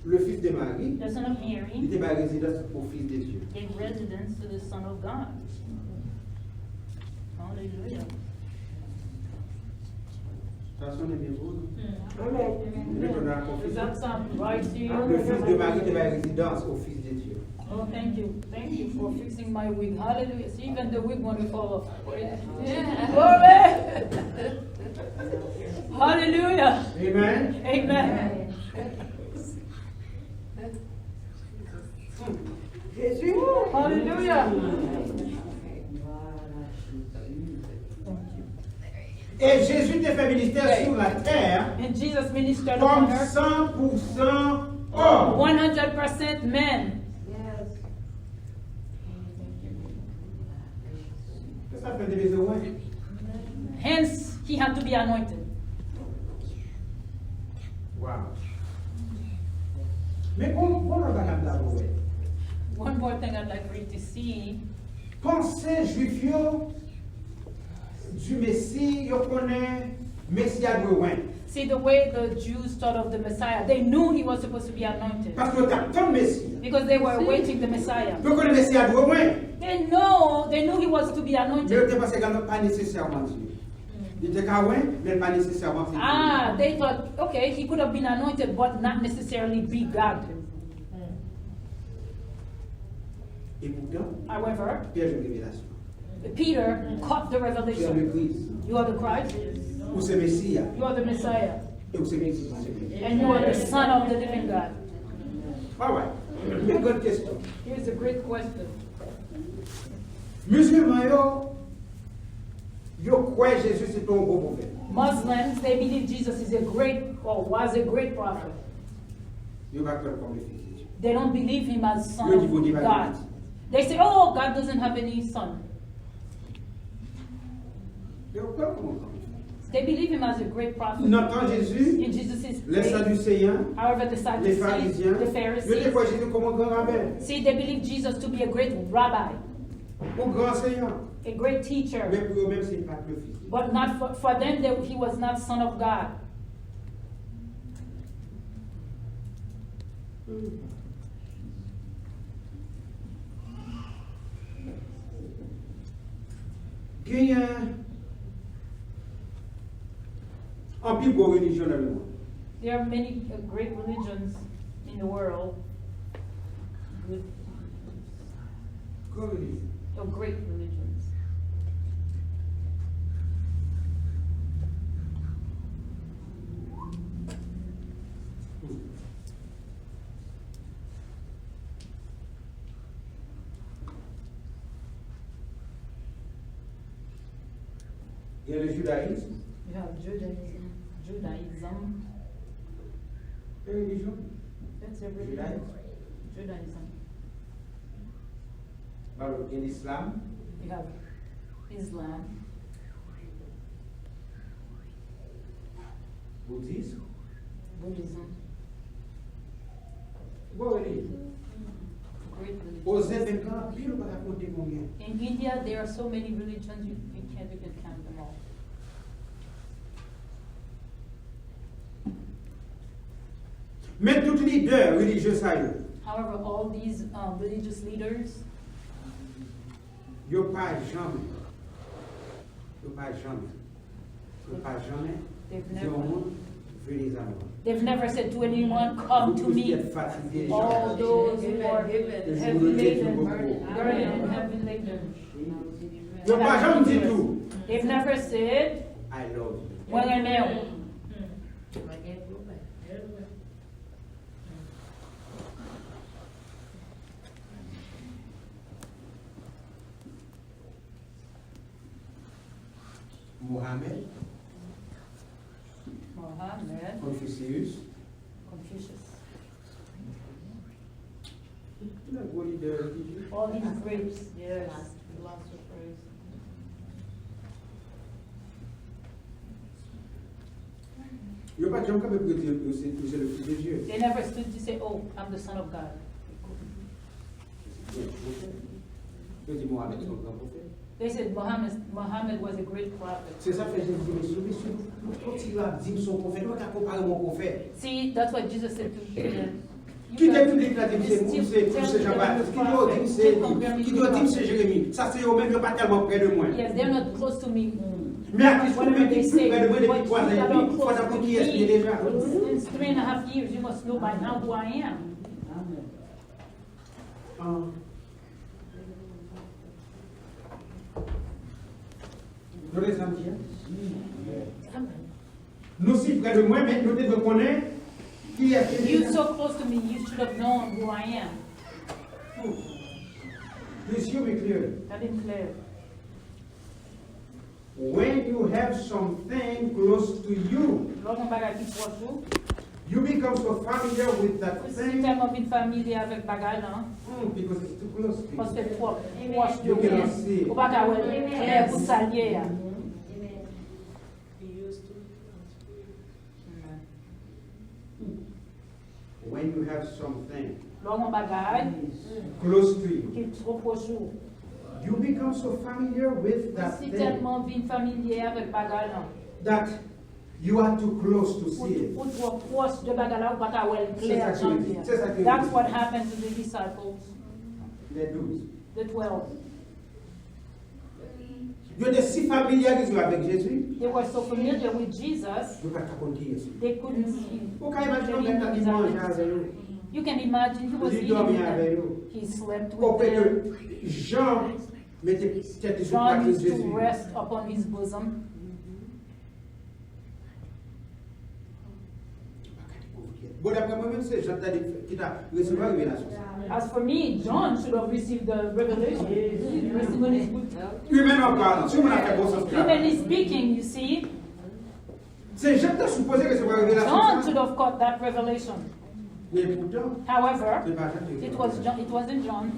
Le Fils de Marie The Son of lui Mary donne la résidence au Fils de Dieu. gave residence to the Son of God. Hallelujah. Ça sonne bien beau, non? Amen. Je donne la Does confusion. that sound right to you? Le Fils de Marie donne la résidence au Fils de Dieu. Oh, thank you. Thank you for fixing my wig. Hallelujah. See, even the wig want to fall off. Glory. Hallelujah. Amen. Amen. Jésus. Hallelujah. Et Jésus te fait ministère sur la terre And Jesus ministered comme upon earth 100% homme. 100% men. Ça fait des besoins. Hence, he had to be anointed. Wow. Mais comment on va la voir? One more thing I'd like for you to see. Pensez juif yo du Messie, yo connaît Messie à loin. See, the way the Jews thought of the Messiah, they knew he was supposed to be anointed Parce que t'as Messie. because they were awaiting the Messiah. Yo connaît Messie à loin. They knew he was to be Mais yo anointed. te pense également pas nécessairement Dieu. Il était loin, mais pas nécessairement Dieu. Ah, they thought, okay, he could have been anointed, but not necessarily be God. Et pourtant, However, Pierre de révélation. Peter caught the Tu es le revelation. Christ. You are the Christ, Ou c'est Messie. you are the Messiah, Et ou c'est Messie. and you are the Son of the living God. Ah ouais. Mais bonne question. Here's a great question. Musulmans yo croient Jésus c'est un bon prophète. Muslims, they believe Jesus is a great, or was a great prophet. Yo va croire comme le Fils de Dieu. They don't believe him as Son Le niveau of divin. God. They say, oh, God doesn't have any son. Yo croient comment? They believe him as a great prophet. On entend Jésus, And Jesus is les great. Sadducéens, However, the les Sadducees, pharisiens, the yo te Pharisees, croient Jésus comme un grand rabbin, see, they believe Jesus to be a great rabbi, un grand enseignant. a great teacher. Mais pour eux-mêmes, c'est pas le Fils de Dieu. But not for them, he was not Son of God. Il y a un plus beau religion dans le monde. There are many great religions in the world, good, Quelle religion? great religions. Il y a le judaïsme. You have Judaism. Quelle religion? That's a religion. Judaism. Alors, il y a l'islam. You have Islam, Bouddhisme. Buddhism, Quelle religion? great religion. Aux événements, puis on va raconter combien. In India, there are so many religions, you can't even count them all. Mais tous les leaders religieux, ça y est. However, all these religious leaders, Yo pas jamais. Yo pas jamais. Yo pas jamais. They've Dis never- au monde, venez à moi. they've never said to anyone, come to Vous qui me. êtes fatigués, All those who are je heavy vous le dis laden, beaucoup. burdened and heavy laden. Yo pas jamais dit tout. They've never said, I love you. moi j'aime. Mohammed, Mohammed, Confucius. Confucius. What did the All these grapes, yes. Philosophers. Il n'y a pas de gens qui peuvent dire que c'est le Fils de Dieu. They never stood to say, oh, I'm the son of God. Je dis Mohammed, c'est un grand prophète. They said Muhammad was a great prophet. C'est ça que Jésus dit, quand il a dit son prophète, on va comparer mon prophète. See, that's what Jesus said to Peter. Qui t'a tout dit que la dit c'est Jean-Baptiste? Qui doit dire c'est Jérémie? Ça c'est eux-mêmes, ils ne sont pas tellement près de moi. Yes, they're not close to me. Mais à qui Whatever they say, près de moi depuis but 3 ans et you are demi, not il faut close savoir to qui est me. déjà. In 3.5 years, you must know by now who I am. Nous les sentir. Nous si près de moi, mais nous devons connaître qui est. You so close to me, you should have known who I am. Les yeux mais clairs. That is clear. When you have something close to you, Lorsqu'on bagay ki proche ou, you become so familiar with that si thing tellement vin familier avec bagay lan, because it's too close to you. paske proche You de cannot ou, see. ou baka wè clair pou salye ya. When you have something Lorsqu'on bagay close to you, ki tro proche ou, you become so familiar with that si thing tellement vin familier avec bagay lan, that you are too close to see it. ou tro proche de bagay la ou baka wè clair C'est ça qui salye est- c'est ça qui est- That's what happened to the disciples, Les 12. the 12. Ils étaient si familiarisés avec Jésus, They were so familiar with Jesus, ils ne peuvent pas compter ici. they couldn't see. Pourquoi imaginez que tu manges avec nous? You can imagine he was Il eating dormait with avec them. nous. He slept Pour with them. que Jean mettait tête sur John la used Jésus. to rest upon his bosom. Bon, d'après moi-même, c'est Jean qui t'a reçu la révélation. As for me, John should have received the revelation. Resting on his boot. Humainement parlant, si on a fait bon sens. Humanly speaking, you see, C'est Jean qui a supposé recevoir la révélation. John should have caught that revelation. Mais pourtant, However, c'est pas Jean qui it was John. It wasn't John.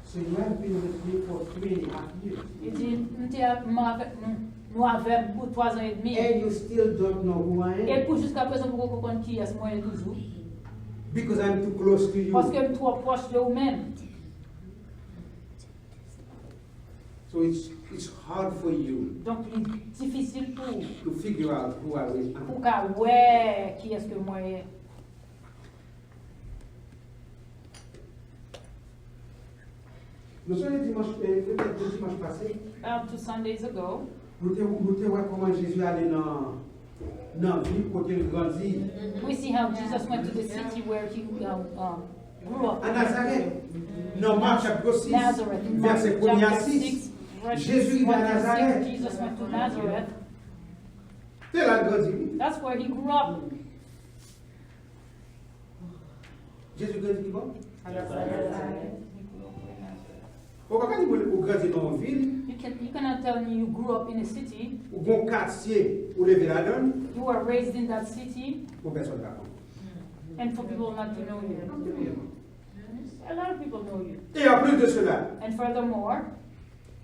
So you have been with me for 3.5 years. Il dit, nous avons pour 3 ans et demi. And you still don't know who I Et am. pour jusqu'à présent, vous comprenez qui est moi toujours. Because I'm too close to you. Parce que je suis trop proche de vous-même. So it's hard for you Donc, il est difficile pour to figure out who I really am. pour qu'à ouais qui est-ce que moi est. Nous sommes peut-être le dimanche passé, 2 Sundays ago, nous avons vu comment Jésus allait dans la ville, côté il grandit. we see how Jesus went to the city where he grew up. À Nazareth, dans Marc chapitre 6, Nazareth. In verset Mark 1 à chapter 6. 6, verses Jésus est 1 à to 6, Nazareth. Jesus went to Nazareth. C'est là qu'il grandit. That's where he grew up. Jésus grandit qui bon? He grew up in Nazareth. Pourquoi quand il grandit dans une ville, You cannot tell me you grew up in a city, ou bon quartier, ou lever la donne, you were raised in that city, pour personne ne va comprendre. and for people not to know you. A lot of people know you. Et en plus de cela, And furthermore,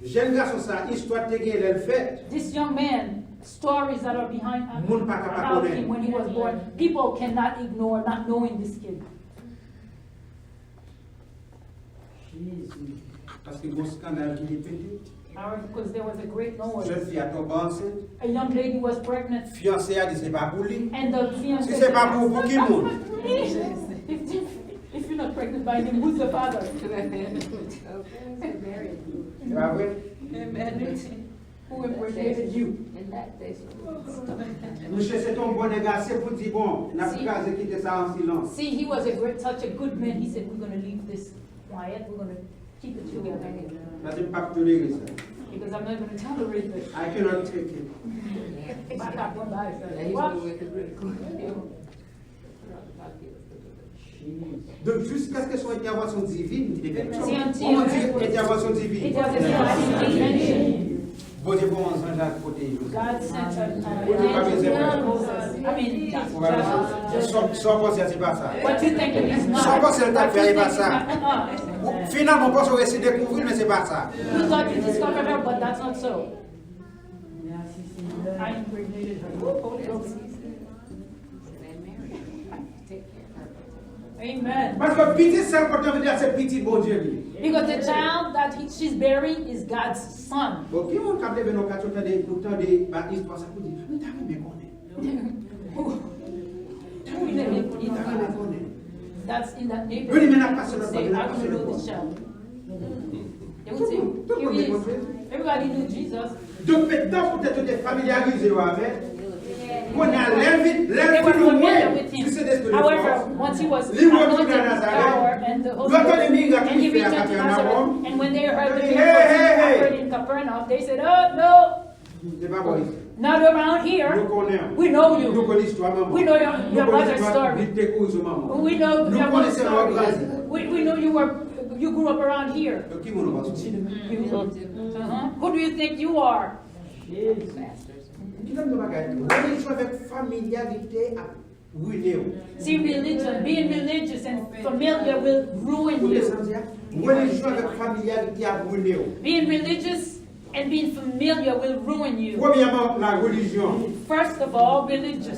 jeune garçon, ça, histoire de gagner le fait, this young man, stories that are behind Moun pa ka pa about konnen. him when he was born, people cannot ignore not knowing this kid. parce que bon scandale qui est pété. Because there was a great noise. Jeune fille a tombé enceinte, A young lady was pregnant, fiancé a dit c'est pas pour lui. and the fiancé Si c'est pas pour vous, qui monde? If you're not pregnant by him, who's the father? C'est pas vrai? Who impregnated you? Monsieur, c'est ton bon gars, c'est pour dire bon, n'a Si. pas quitter ça en silence. See, he was such a good man. He said, we're going to leave this quiet. We're going to keep it together. Là, je ne peux pas tolérer ça. Because I'm not going to tolerate this. I cannot take it. Back up, one by. Donc, jusqu'à ce que soit intervention divine, qui devait. See, until Comment dire intervention divine? it was a divine intervention. Bon Dieu, bon ange à côté. God sent Pas besoin de Moses. I mean, Sans penser, c'est pas ça. what you think it is not. Sans penser, le What fait, you c'est pas think is ça. not. Finalement, on pense qu'on va essayer de découvrir, mais c'est pas ça. We thought you discovered her, but that's not so. I impregnated her. Holy Ghost. Amen. Parce que petit, c'est le côté de dire, c'est petit, bon Dieu. Because the child that she's bearing is God's son. Bon, qui on capte dans nos cas, tout le temps des baptistes, ça pour dire, mais t'as bien connu. That's in that Venez neighborhood. maintenant passer le Say, I don't know this child. They would say, here he is. Everybody knew Jesus. Donc maintenant, peut-être tu es familiarisé avec. On a They were l'infini familiar moins. with Si him. c'est des de However, once he was Lui, moi, anointed tu viens à with Nazareth. power and the Holy L'autre Ghost, ennemi, il a and he tout fait à returned to Nazareth, Capernaum. and when they heard the Hey, miracles hey, that hey. happened in Capernaum, they said, oh no, C'est pas bon ici. not around Nous here. connaissons. We know Nous you. connaissons l'histoire, maman. We know your mother's story. Vite tes couilles, maman. We know Nous your mother's connaissons leur grâce. story. We know you grew up around here. Donc, qui m'en va sortir? Who do you think you are? Qui donne de bagaille? Religion avec familiarité à ruiner. See, religion, being religious and familiar will ruin Vous you. descendez? Religion avec familiarité à ruiner. Being religious and being familiar will ruin you. Premièrement, la religion. First of all, religion.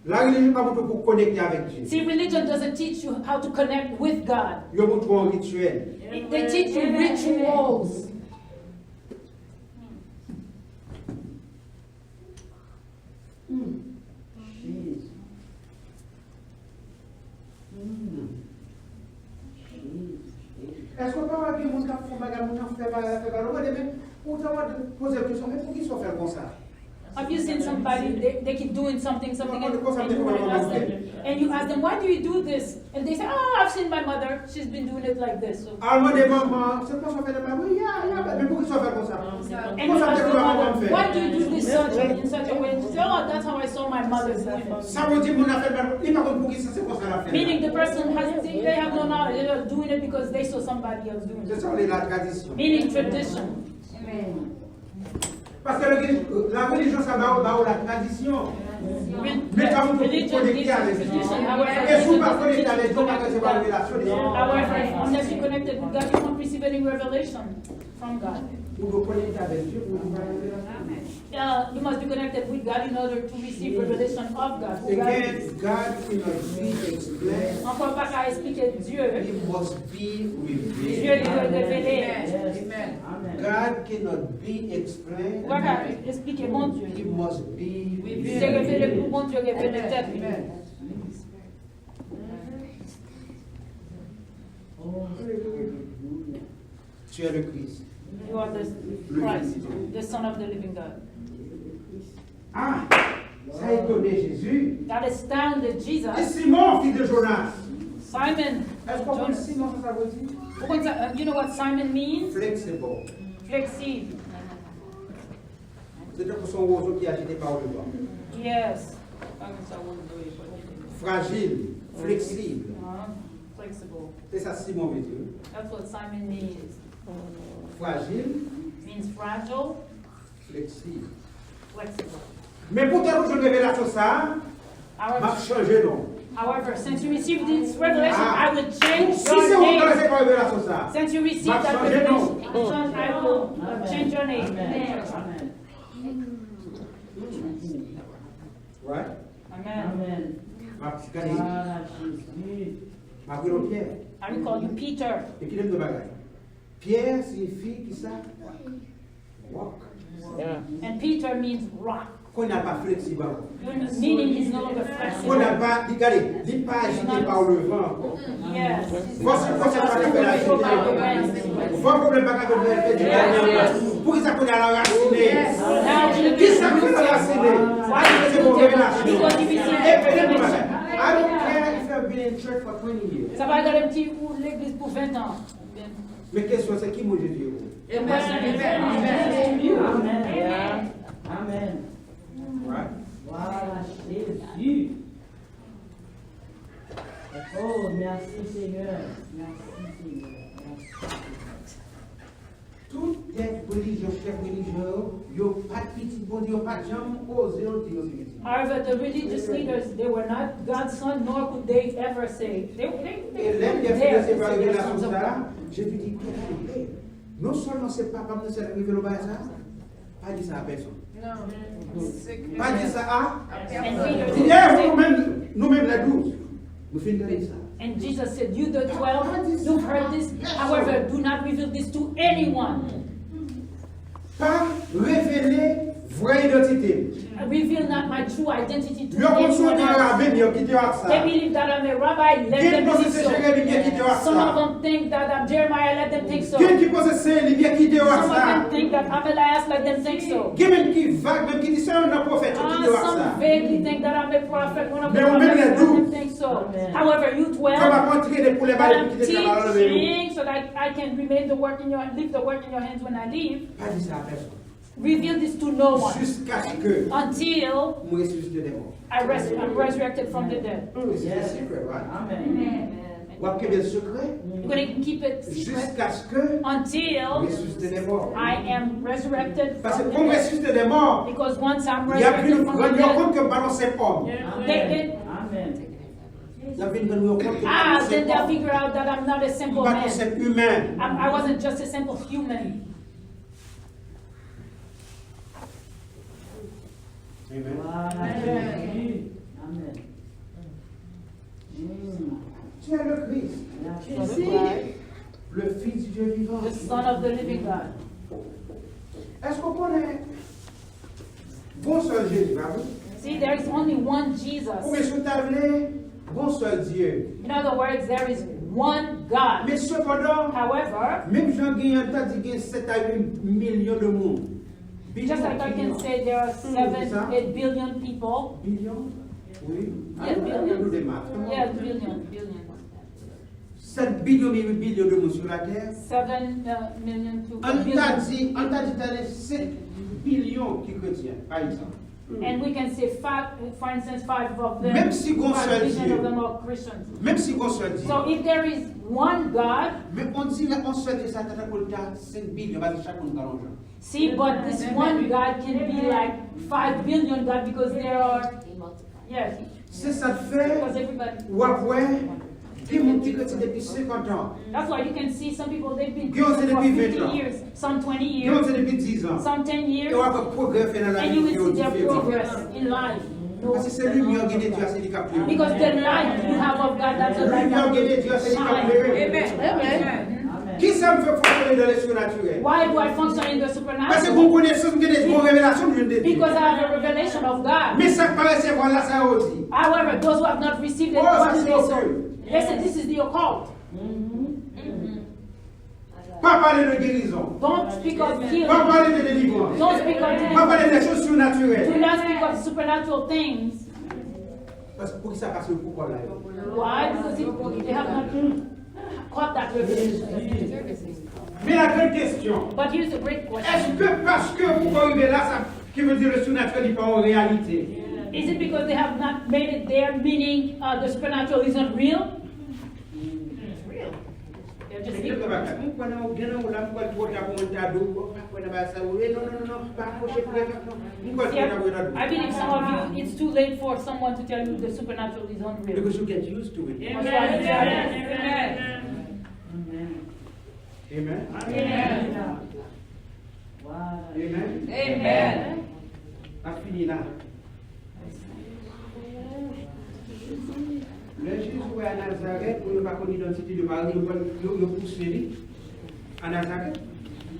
La religion pas pour connecter avec Dieu. See, religion doesn't teach you how to connect with God. Il y a beaucoup de rituels. They teach you rituals. Est-ce qu'on peut avoir des gens qui font bagarre, qui font bagarre, mais pour poser la question, mais pour qui sont fait comme ça? Have you seen somebody, they keep doing something, and you want to ask them, and you ask them, why do you do this? And they say, oh, I've seen my mother, she's been doing it like this. So, Alors, des mamans, c'est quoi ça fait de maman? Mais pour qui sont fait comme ça? and you ask the mother, why do you do this in such a way? And she says, oh, that's how I saw my mother doing it. Ça veut dire, mon affaire, il pas pour qui ça, c'est quoi ça la fait? Meaning the person they have no knowledge, they're doing it because they saw somebody else doing C'est it. ça, la tradition. Meaning tradition. Parce que la religion, ça va la tradition. Mais quand vous Religion connectez is avec tradition. Dieu, et si vous ne connectez avec Dieu, parce que c'est pas la relation des gens. However, unless you're connected with God, you won't receive any revelation from God. Vous vous connectez avec Dieu, vous n'avez pas la relation. You must be connected with God in order to receive revelation of God. Who God Again, is. God cannot be explained. Encore pas qu'à expliquer Dieu. He must be Dieu revealed. lui doit révéler. God cannot be explained. Pas qu'à expliquer mon Dieu. He must be C'est revealed. révélé pour mon Dieu, révélé tête. Tu es le Christ. You are the Christ, the Son of the living God. Ah, ça a étonné Jésus. That astounded Et Jesus. Simon, fils de Jonas. Simon, Est-ce qu'on peut Jonas. Simon, ça veut dire? You know what Simon means? Flexible. Flexible. C'est pour son roseau qui est agité par le vent. Yes. Fragile, flexible. Flexible. C'est ça Simon veut dire. That's what Simon means. Fragile, Means fragile, flexible. flexible. Mais pour te une révélation ça, m'a However, changé non. however, since you received this revelation, I will change Si c'est your vous name. connaissez pas révélation ça. Since you received m'a that changé non. revelation, I will change your name. Ouais. Amen. M'a regardé. M'a pris le Pierre. I will call you Peter. Et qui aime de bagaille. Pierre signifie qui ça? Rock. And Peter means rock. Qu'on n'a pas flexible. Meaning he's no longer Qu'on n'a flexible. pas, regardez, il n'est pas agité par le vent. Yes. Voici pourquoi ça va faire la chute. Votre problème pas qu'à faire pour qu'ils s'appellent à la racine. Qui s'appelle à la racine? C'est pour révélation. Et peut-être, I don't care if I've been in church for 20 years. Ça va garantir pour l'église pour 20 ans. Mais question c'est qui moi je dis? Amen. Right? Voilà, Jésus. Oh, merci Seigneur. Merci Seigneur. Merci. Tout être religieux, chef religieux, ils n'ont pas de petit bon Dieu, pas de jambe, osé le dire aussi. However, the religious leaders, they were not God's son, nor could they ever say. Et l'un des dared filles de to say ces they're révélations, sons of ça, God. je lui dis, non seulement c'est pas comme nous sommes arrivés au bas, ça, pas dit ça à personne. Pas dit ça à. And Il y a nous-mêmes les 12, nous finissons de ça. And Jesus said, you the 12, you've heard this. However, do not reveal this to anyone. Pas révéler vraie identité. Reveal not my true identity to Yo anyone consomme else. rabbi, yo qui te a They ça. believe that I'm a rabbi, let Quel them pense think c'est so. Jérémie qui te a Some of ça. them think that I'm Jeremiah, let them think so. Quel qui pense c'est Élie qui te a Some of ça. them think that I'm Elias, let them think so. Quel même qui vague, même qui dit ça, un prophète qui te a ça. Some vaguely think that I'm a prophet, one of the Mais on met prophets, les let them douze. think so. However, you 12, Comme à montrer des poulets that balles I'm qui te travaillent dans le vélo. teaching so that I can remain the work in your, leave the work in your hands when I leave. Pas dit ça à personne. Reveal this to no one Jusqu'à ce que until moi ressuscite des morts. I'm resurrected from the dead. C'est le secret, right? Amen. Ou après le secret, You're going to keep it secret jusqu'à ce que until ressuscite des morts. I am resurrected Parce que from the pour dead. ressusciter des morts, Because once I'm il y a plus resurrected de from the rendre dead, compte que ballon c'est homme. Amen. Amen. Il y a plus de rendre compte que then c'est they'll homme. figure out that I'm not a simple Ballon man. c'est humain. I wasn't just a simple human. Amen. Amen. Amen. Tu es le Christ, Merci. le Fils du Dieu vivant. The Son of the living God. Est-ce qu'on connaît bon seul Jésus, hein? See, there is only one Jesus. Ou est-ce que tu as appelé bon seul Dieu? In other words, there is one God. Mais cependant, However, même Jean Guignan t'a dit qu'il y a 7 à 8 millions de monde. just like I can say there are 8 billion people. Billion? Oui. Yeah, billion. Nous démarrons. Yeah, billion. 7 billions et 8 billions de monde sur la terre. 7 million to a On t'a billion. dit, t'as les 7 billions qui chrétiens, par exemple. And we can say five, for instance, 5 of them, Même si qu'on 5 seul billion Dieu. of them are Christians. Même si on se dit. So if there is one God, Mais on dit, on se dit, ça t'a pour 5 billions, parce que chacun gagne l'argent. see, but this one God can be like 5 billion God because there are, yes, C'est ça fait, because everybody. ou après, qui m'ont dit que c'est depuis 50 ans. That's why you can see some people, they've been Qui ont Christian été for depuis 50 20 ans. years, some 20 Qui ont years, été depuis 10 ans. some 10 Et years, on va progrès fait dans la and vie you qui will est see their différent. progress in life. Parce que c'est la lumière qui est Dieu, c'est qui capte. Because the light you have of God, that's the La light lumière qui est that Dieu, c'est qui shine. capte. Amen. Qui ça me fait fonctionner dans les surnaturels? Why do I function in the Parce que supernatural? vous connaissez des bonnes révélations de Dieu. Because I have a revelation of God. Mais ça paraissait voilà ça aussi. However, those who have not received it, Oh, what ça, do c'est they occulte. say? They say this is the occult. Pas parler de guérison. Don't speak of Pas healing. parler de délivrance. Don't speak of Pas deliverance. parler des choses Do surnaturelles. not speak of supernatural things. Parce que pour qui ça passe le pourquoi là? Why? Because they have not caught that revelation. Mais la grande question, But here's the great question. est-ce que parce que vous arrivez là, ça qui veut dire le surnaturel n'est pas en réalité? Is it because they have not made it there, meaning the supernatural isn't real? It's real. They're just evil. Yeah, I believe some of you, it's too late for someone to tell you the supernatural is unreal. Because you get used to it. That's why it's Amen. Amen. Voilà. Amen. Amen. A fini là. Le Jésus est à Nazareth, pour ne pas connaître l'identité de Marie, le poussé à Nazareth.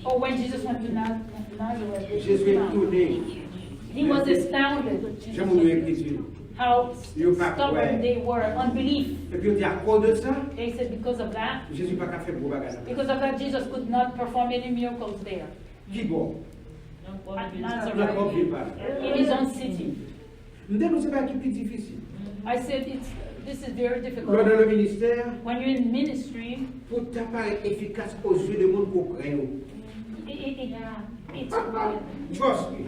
Oh, when Jesus went to Nazareth, Jésus est tourné. he was astounded J'aime mon écriture. how stubborn they were, unbelief. Et puis on dit à cause de ça, They said because of that, Jésus n'a pas fait pour bagarre. because of that, Jesus could not perform any miracles there. Qui bon? At Il n'a pas Nazareth, oublié pas. in his own city. Nous ne sais pas qui est plus difficile. I said this is very Lors difficult. de le ministère, When you're in ministry, pour t'apparaître efficace aux yeux du monde pour créer. it's Trust me.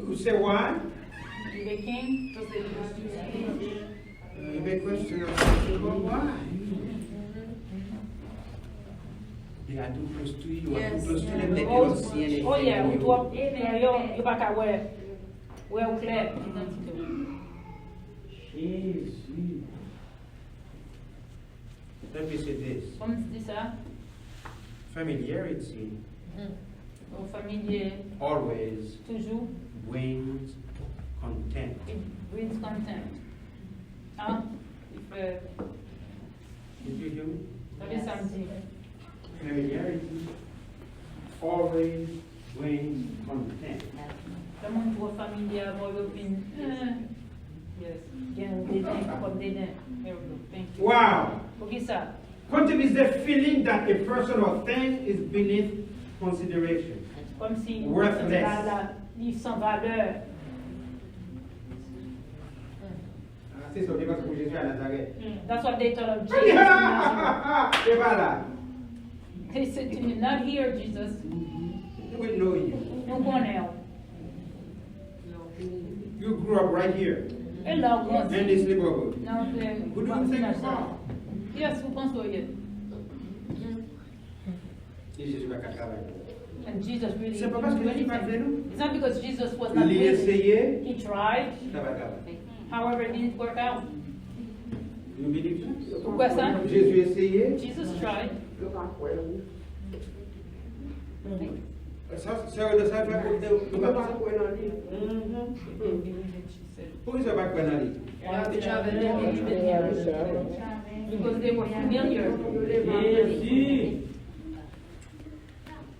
You say why? the king. They are too close to you. You are too close to them. They don't see anything. Oh yeah, ou trop, yo pas qu'à ouais au clair, identité. Jésus. Let me say this. Comme tu dis ça, Familiarity au familier, always toujours, brings content. it brings content. Hein? Did you hear me? Ça veut ça me dit. Familiarity always brings content. Le monde trop familier, moi, yes, bien, dédain, comme dédain. Thank you. Wow! Ok, ça. Content is the feeling that a person or thing is beneath consideration. Comme si Worthless. livre sans valeur. C'est ça, parce que Jésus à Nazareth. That's what they told of Jesus. in Nazareth. C'est pas là. They said to him, not here, Jesus. We know you. Nous connaissons. You grew up right here Et là, on in this neighborhood. Non, Who do you think you are? yes, vous pensez. Jésus va travailler. And Jesus really C'est pas didn't parce do que Jésus va faire anything. nous. It's not because Jesus was not Il a willing. essayé, He tried. ça va travailler. However, it didn't work out. You believe that? Pourquoi ça? Jésus a essayé. Jesus tried. Ça fait pour pourquoi ça va pas dans lui? Because they were familiar. Jésus.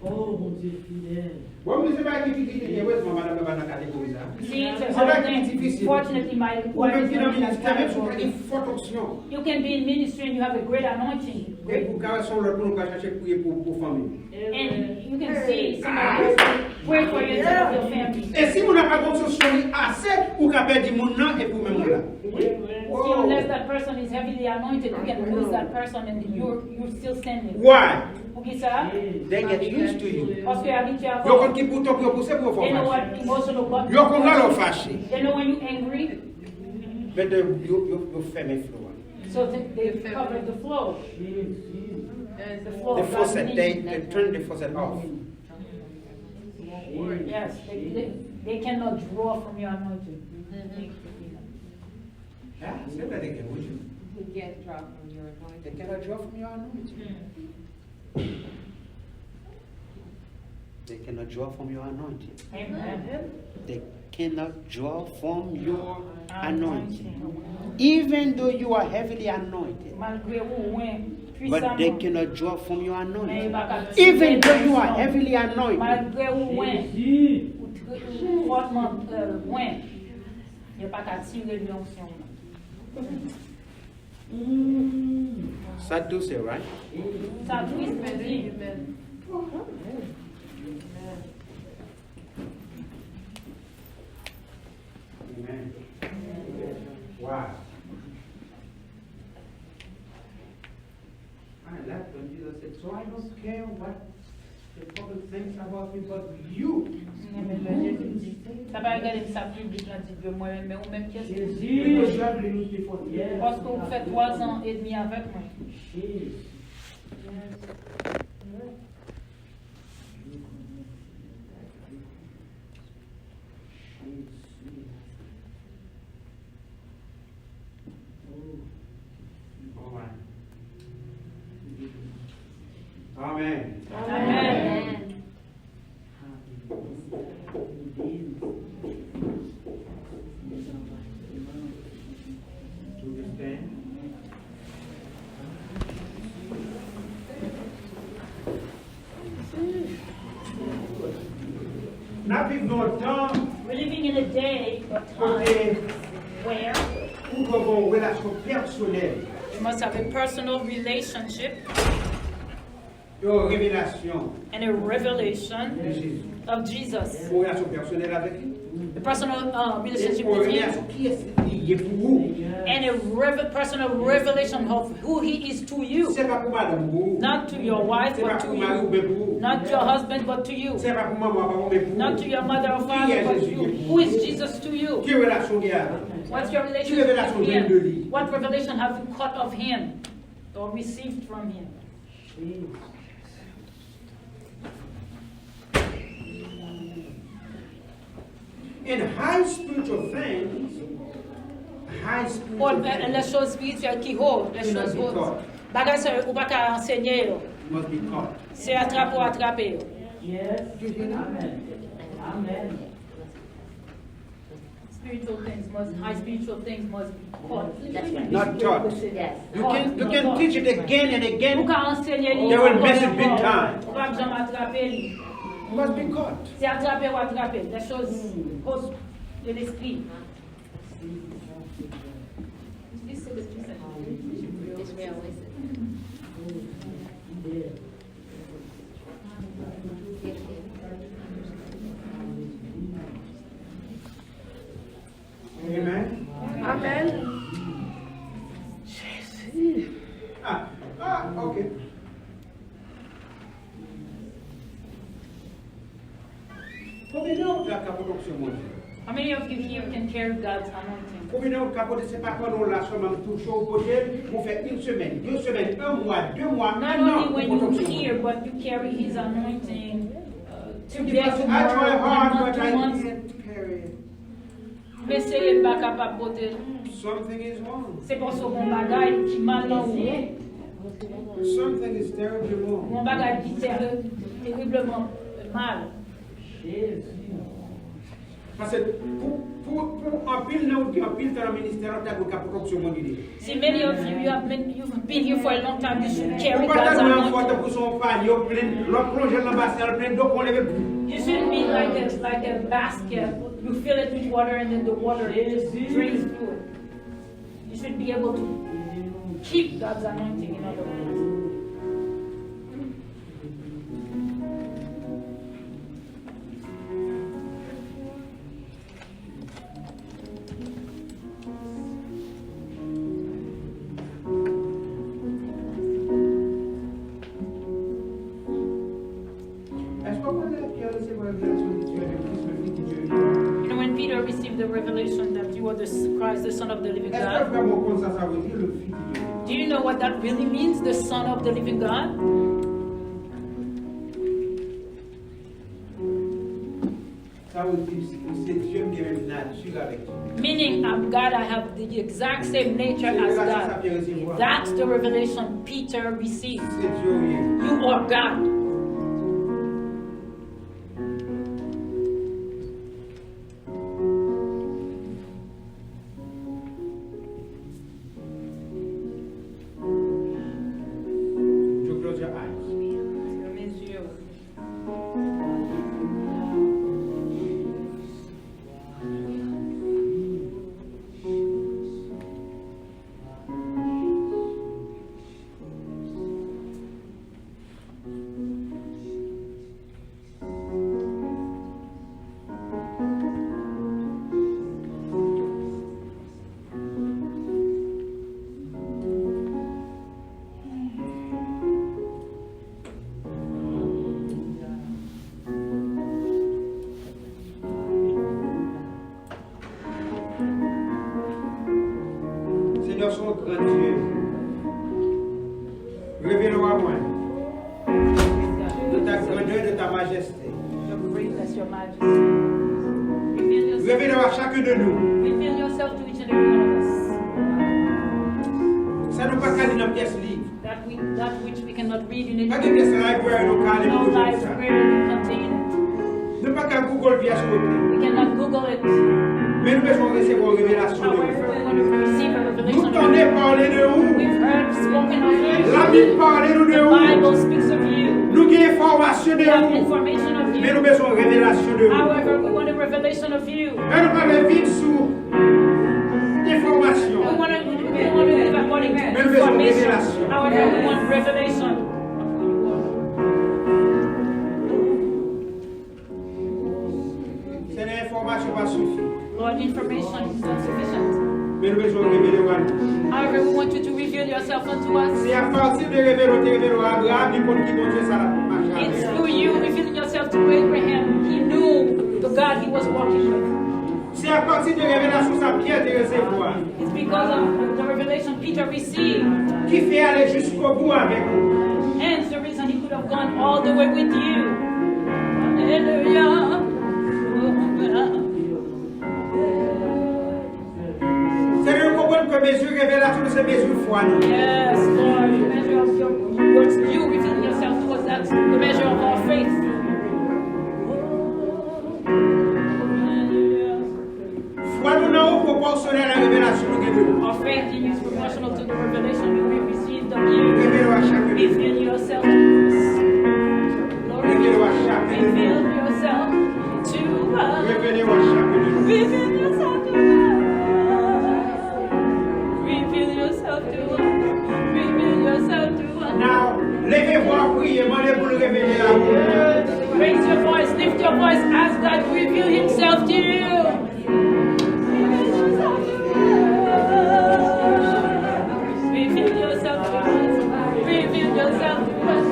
Oh, mon Dieu fidèle. Bon, mais c'est pas difficile. Je vois madame va dans la catégorie ça. See, it's C'est a pas hard thing. difficile. Fortunately, my Ou wife même is qui dans not le in that ministère, même si tu as category. une forte onction. You can be in ministry and you have a great anointing. Et pour qu'à son pour nous chercher prier pour famille. And you can see somebody else pray for yourself and your family. Et si vous n'avez pas de solution assez pour qu'à perdre mon nom et pour même là. See, unless that person is heavily anointed, you can lose that person and you're still standing. Why? Pour qui ça? They get used to you. Parce que habitué à Yo kon ki pour toi pour pousser pour they know faire. what emotional button. Yo kon là fâché. They know when you're angry, Mais de yo fermer flow. so they cover the flow. The flow. The of faucet, God's they leading. turn the faucet off. Yes, they cannot draw from your anointing. Yeah, c'est that they can with you. You can't drop from your anointing. They cannot draw from your anointing. They cannot draw from your anointing. Amen. They cannot draw from your anointing. Even though you are heavily anointed, Malgré ou but they puissamment. cannot draw from your Mais anointing. il va pas Even though you are puissant. heavily anointed, Malgré ou Jésus. ou fortement loin, il n'y a pas qu'à tirer l'onction. ça douce, right? Ça twist me dit. Amen. Wow. I like when Jesus said, so I don't care what the public thinks about me, but you. Ça va regarder sa public là dit de moi-même, mais ou même qu'est-ce que Because Jésus. you have been used before. Yes. parce que vous faites 3 ans et demi avec moi. Jésus. Amen. Amen. Do you stand? N'a plus longtemps, We're living in a day or time côté where pour avoir une relation personnelle, you must have a personal relationship une révélation and a revelation de Jésus. of Jesus. Une relation personnelle avec lui. A personal Et relationship une with Him relation qui est lui. il est pour vous. And a personal revelation of who he is to you. C'est pas pour madame vous. Not to your wife, C'est pas but to pour mari ou you. bien pour vous. Not your husband, but to you. C'est pas pour maman, papa, mais pour Not to vous. your mother or father, but to you. Who is Jesus to you? Quelle relation il y a? What's your Quelle relationship révélation with vient de lui? him? What revelation have you caught of him or received from him? In high spiritual things, high Pour spiritual les things choses spirituelles qui haut, les Qui choses must be hautes. taught. Bagay ça ou pas qu'à enseigner yo. must be taught. C'est attraper ou attraper yo. Yes. Amen. Amen. Spiritual things must, high spiritual things must be taught. That's right. Not taught. Yes. You can teach it again and Ou again. qu'à enseigner li. They will miss it big time. Ou pas jamais attraper li. It must be caught. C'est attraper ou attraper. Les choses hautes de l'esprit. Amen. Amen. Okay. Combien d'autres la capote sur moi? How many of you here can carry God's anointing? Combien d'autres capote c'est pas quand on l'a seulement touché au côté pour faire une semaine, 2 semaines, 1 mois, 2 mois, Not 1 an. only when you hear, but you carry His anointing today, Because I try tomorrow, hard, 1 month, but 2 I months. can't carry it. Mais c'est pas capable de porter. Something is wrong. C'est pour ça qu'on bagaille qui mal dans vous. Something is terribly wrong. Mon bagage qui terriblement mal. Parce que pour en pile dans le ministère, on a une capote sur mon idée. See, many of you, you've been here for a long time, you should carry Pour pas God's tellement forte anointing. pour son panier, l'autre plonge dans le bassin, plein d'eau qu'on lève plus. You shouldn't be like a basket. You fill it with water and then the water drains through it. You should be able to keep God's anointing, in other words. Est-ce qu'on connaît Pierre recevoir la révélation que tu es le Christ, le Fils de Dieu? You know, when Peter received the revelation that you are the Christ, the Son of the living Est-ce que God, vraiment comme ça veut dire le Fils de Dieu? do you know what that really means, the Son of the living God? Ça veut dire que c'est Dieu qui est nature avec toi. Meaning, I'm God, I have the exact same nature as God. That's the revelation Peter received. C'est Dieu, oui. You are God. You close your eyes. Seigneur, son grand Dieu, révèle-moi à moi de ta grandeur et de ta majesté. Your greatness, your majesty. Reveal yourself, Révèle-moi à chacun de nous. reveal yourself to each and every one of us. Ça ne pas qu'à dans une pièce libre. That which we cannot read in Pas it. de pièce library locale et No tout ça. library contain it. Ne pas qu'à Google pièce côté. We cannot Google it. Mais nous devons recevoir une révélation de However, vous. we want to receive a Nous revelation of t'en you. ai parlé de vous. We've heard spoken of you. La Bible parle de The vous. Bible speaks of you. Nous avons information de We have vous. information of Mais nous you. avons besoin de révélation de vous. However, we want a revelation of you. Et nous parlons vite sur l'information. We want to live according to Mais nous besoin de information. révélation. However, we want revelation. C'est l'information pas suffit. Lord, information is not sufficient. wherever we want you to reveal yourself unto us. C'est à partir de révéler Abraham, il compte qui bon Dieu ça la marche. It's through you revealing yourself to Abraham. He knew the God he was walking with. C'est à partir de révélation ça Pierre de recevoir. It's because of the revelation Peter received. Qui fait aller jusqu'au bout avec vous. Hence the reason he could have gone all the way with you. Hallelujah. C'est de comprendre que mesure révélation c'est mesure foi. Yes, Lord. The measure of you revealing yourself to us, that's the measure of our faith. Foi nous n'avons proportionnel à la révélation de Our faith in you is proportional to the revelation we received of you. Révélez à chaque Reveal yourself to us. Lord, Révélez à chaque reveal yourself to us. Révélez à chaque Reveal yourself to us. Reveal yourself to us. Reveal yourself to us. Now, levez-vous à prier, demandez pour le révéler à vous. Raise your voice, lift your voice, ask God to reveal himself to you. Reveal yourself to us. Reveal yourself to us.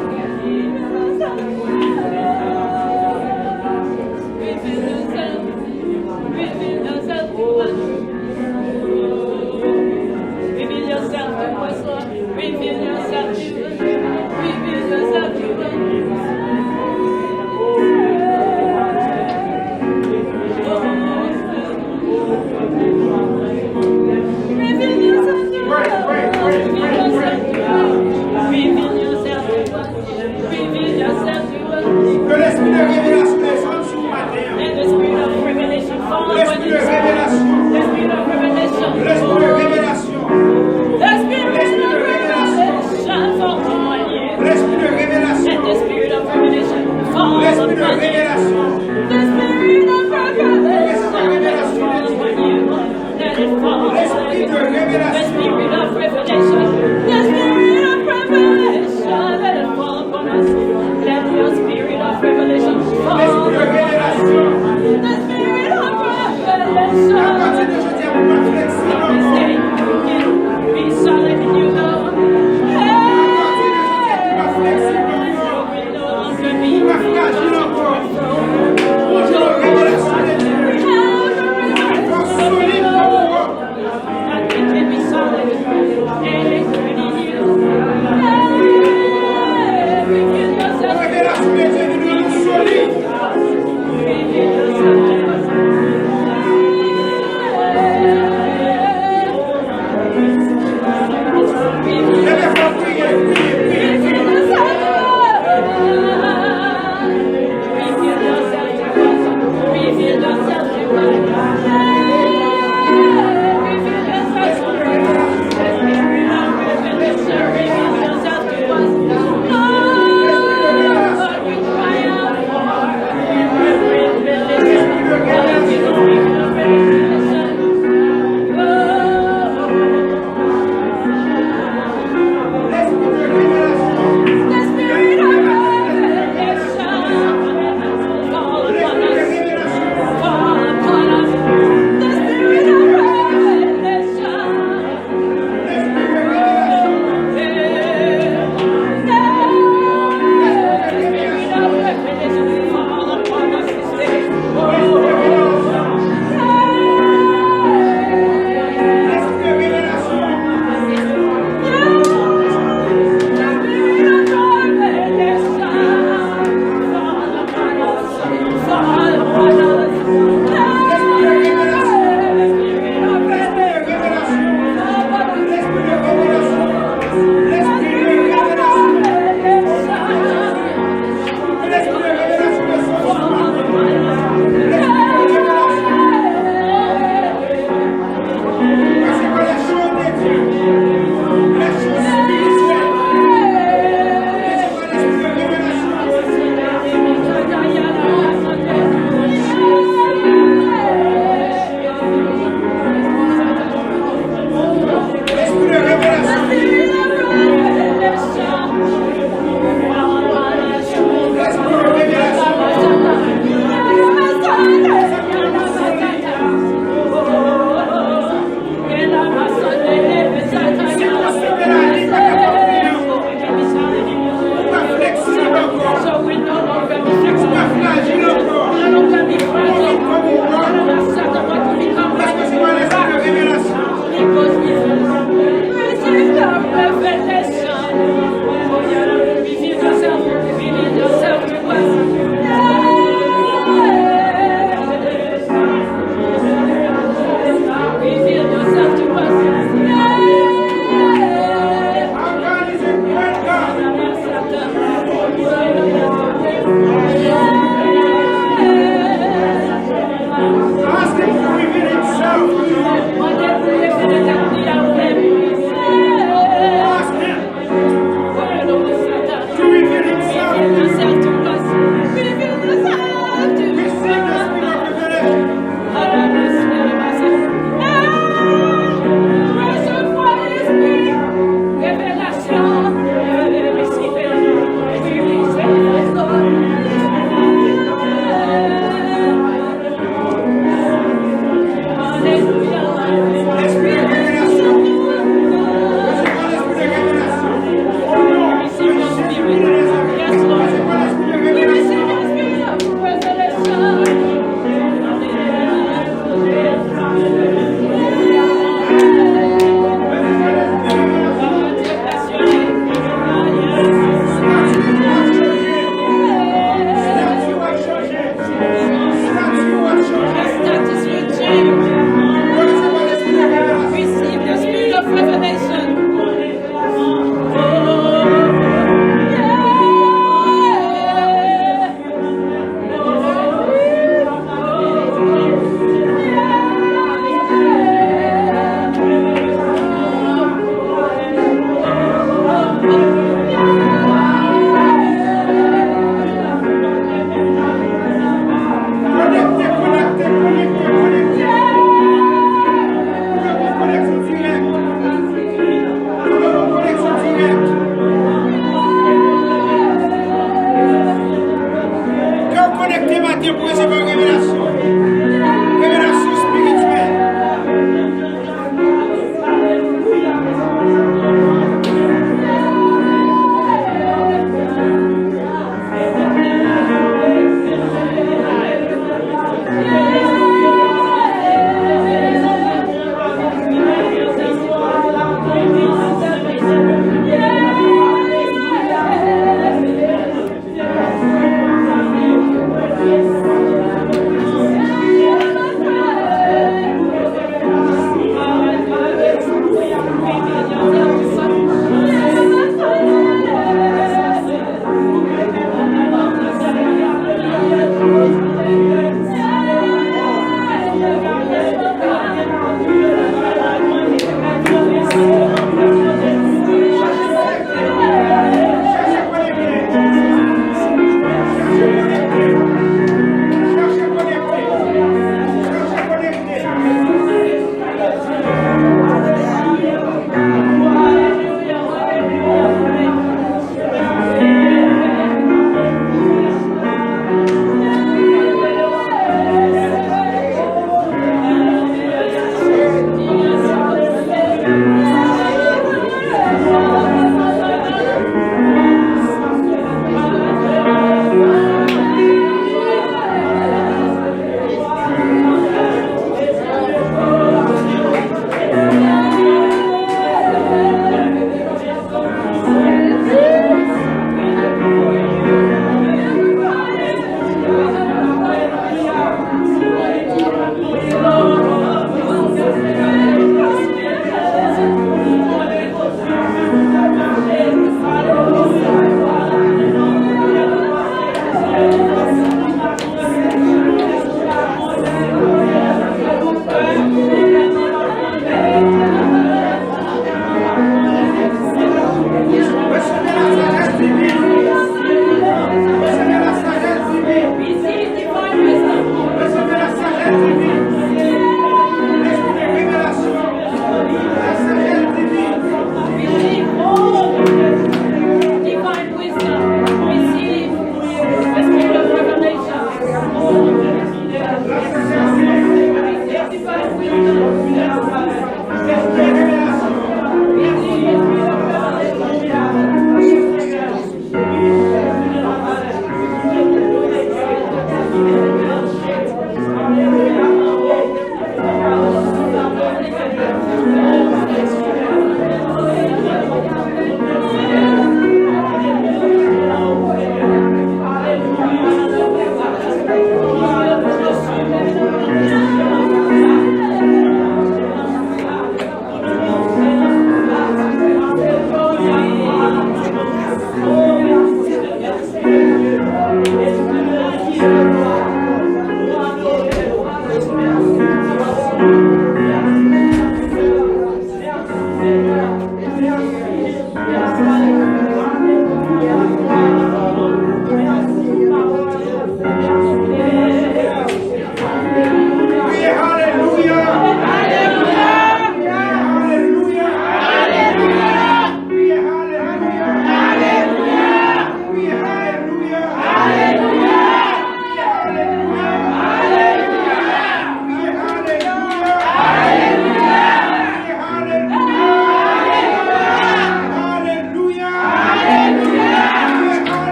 Reveal yourself. Reveal yourself to us. Reveal yourself to us, Lord. Reveal yourself to us. Reveal yourself to us. Oh,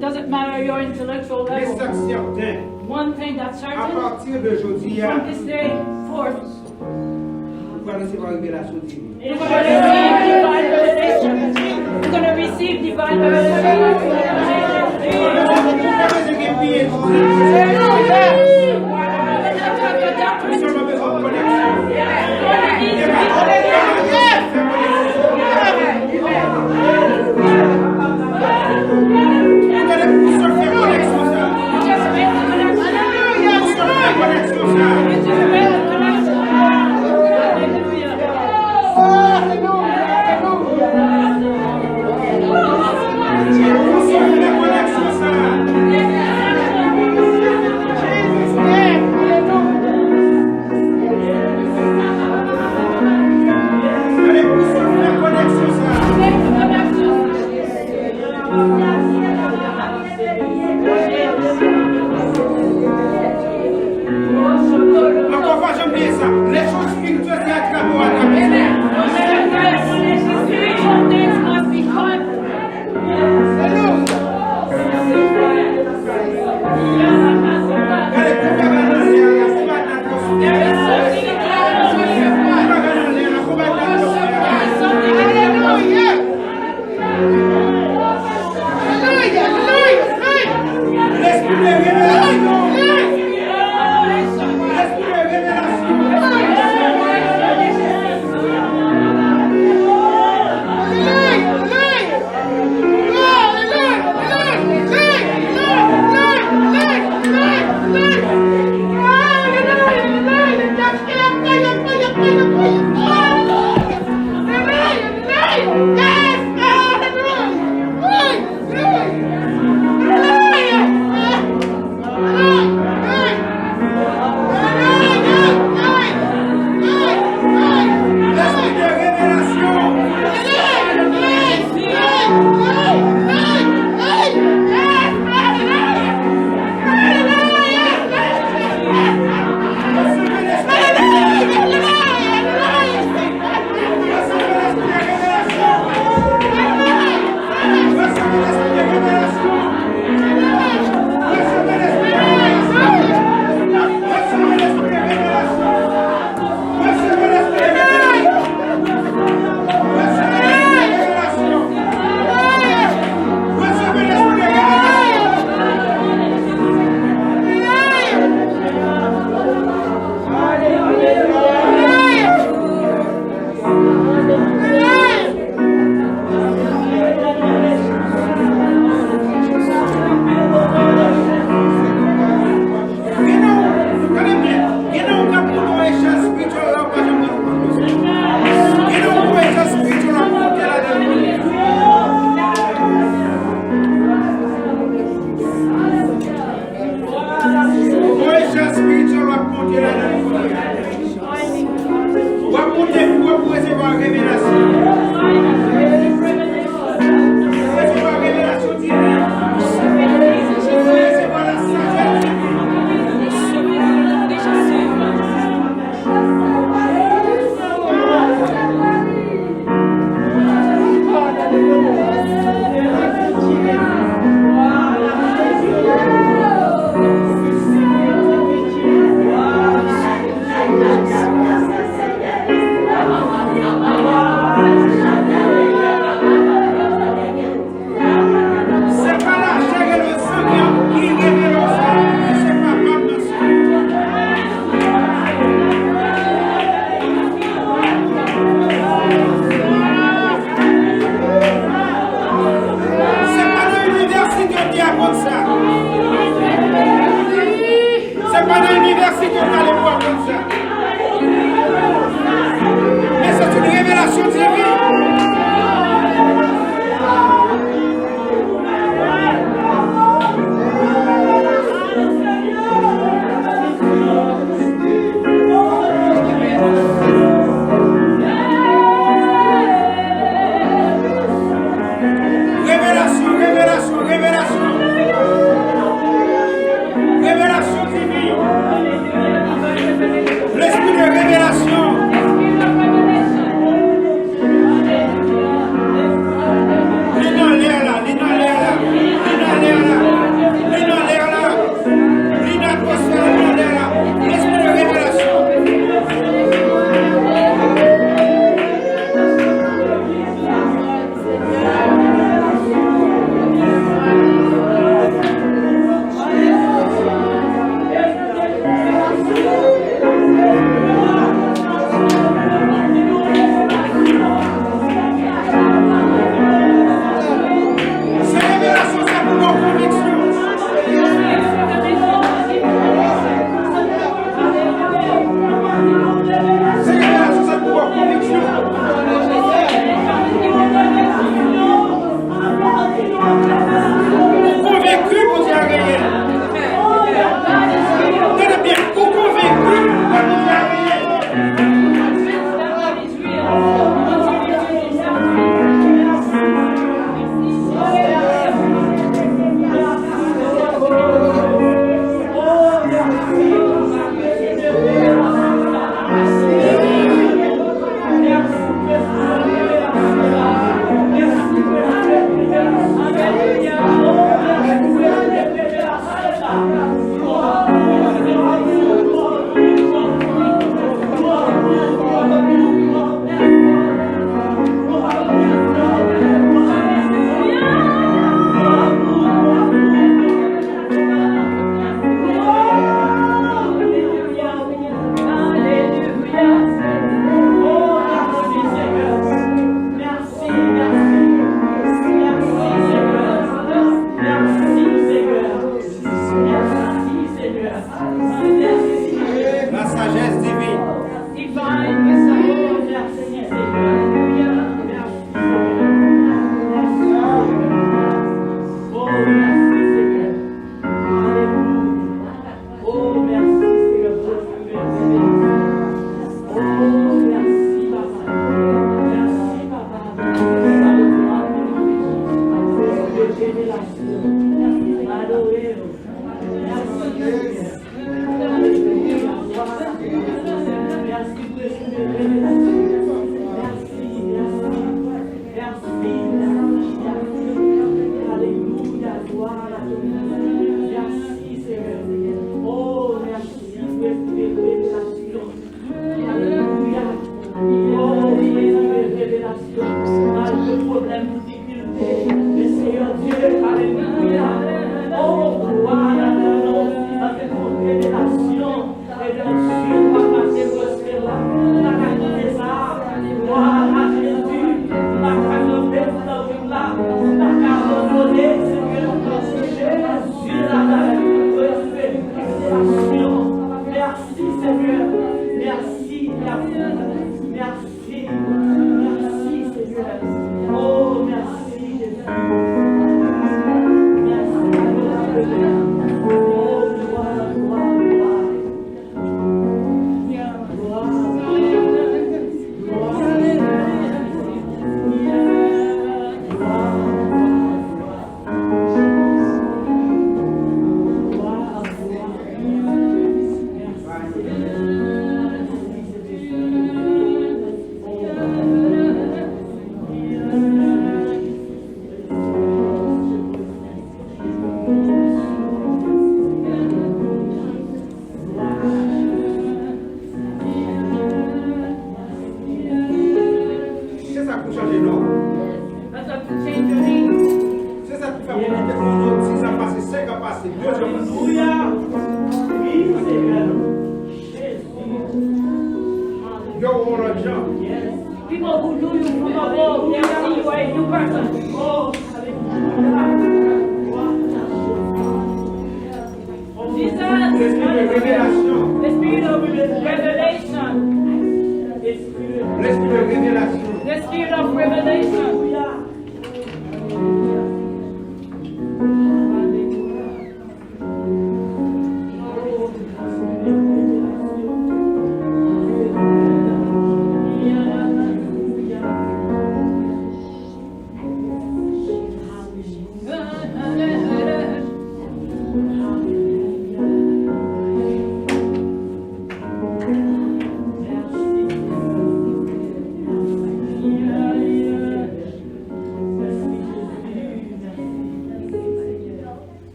Doesn't matter your intellectual level. One thing that's certain, from this day forth, you're going to receive divine C'est pas la chair et le sang qui révèlent ça, mais c'est pas maintenant. C'est pas dans l'université qui apprend ça. C'est pas dans l'université qu'on a les voir comme ça. Mais c'est une révélation divine. Révélation, révélation, révélation. Révélation divine. L'esprit de révélation. L'île en l'air là, l'île en l'air là, l'île en l'air là, l'île en l'air là, l'île atmosphère, l'île en l'air là. L'esprit de révélation. Ces révélations, c'est pour nos convictions. Ces révélations, c'est pour nos convictions. Convaincu pour dire rien. Tenez bien, pour convaincu pour dire rien. La sagesse divine. Merci, Seigneur. Oh, merci. pour changer de nom. That's got to change your name. C'est ça qui fait monter mon nom. 6 ans passé, 5 ans passé, 2 ans passé. Yo, on a jump. People who knew you from above, they see you are a new person. Oh, Jesus, the spirit of revelation. L'esprit de révélation. The spirit of revelation.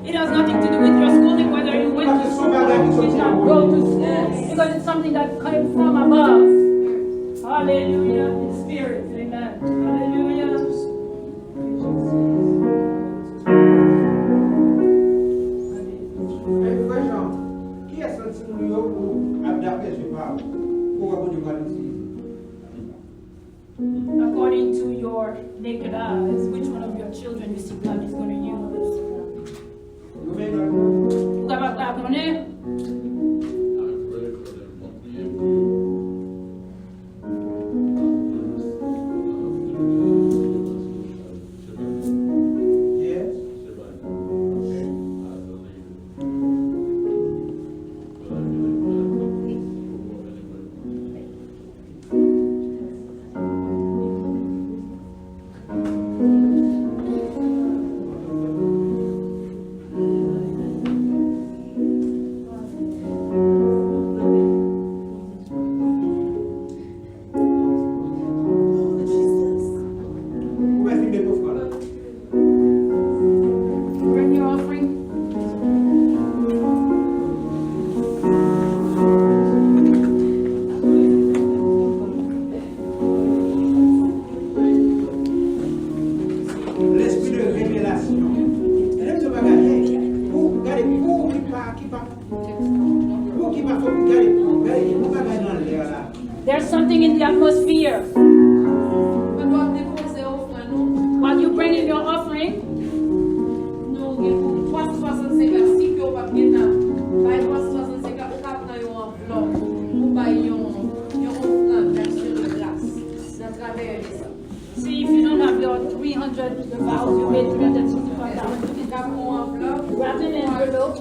It has nothing to do with your schooling, whether you went to school or you did not go to school. Because it's something that came from above. Hallelujah. In spirit. Amen. Hallelujah. Qui est senti pour adapter ce pas pour avoir du mal ici? According to your naked eyes, which one of your children you see God is going to use? Vous capable de connaître? L'esprit de révélation. Regardez, pour qui pas. There's something in the atmosphere. While you bring in your offering, see if you don't have your 300, the vows you made 365,000. Grab an envelope.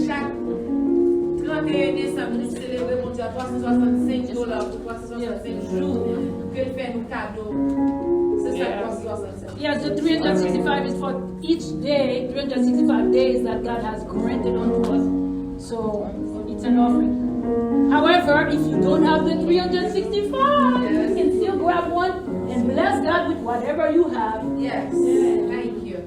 Chaque 31 décembre, nous célébrons mon Dieu à $365 pour $365 jours que le fait nous cadeau. C'est ça, 365. Yes, the 365 is for each day, 365 days that God has granted unto us. So it's an offering. However, if you don't have the 365, you can still grab one and bless God with whatever you have. Yes. Thank you.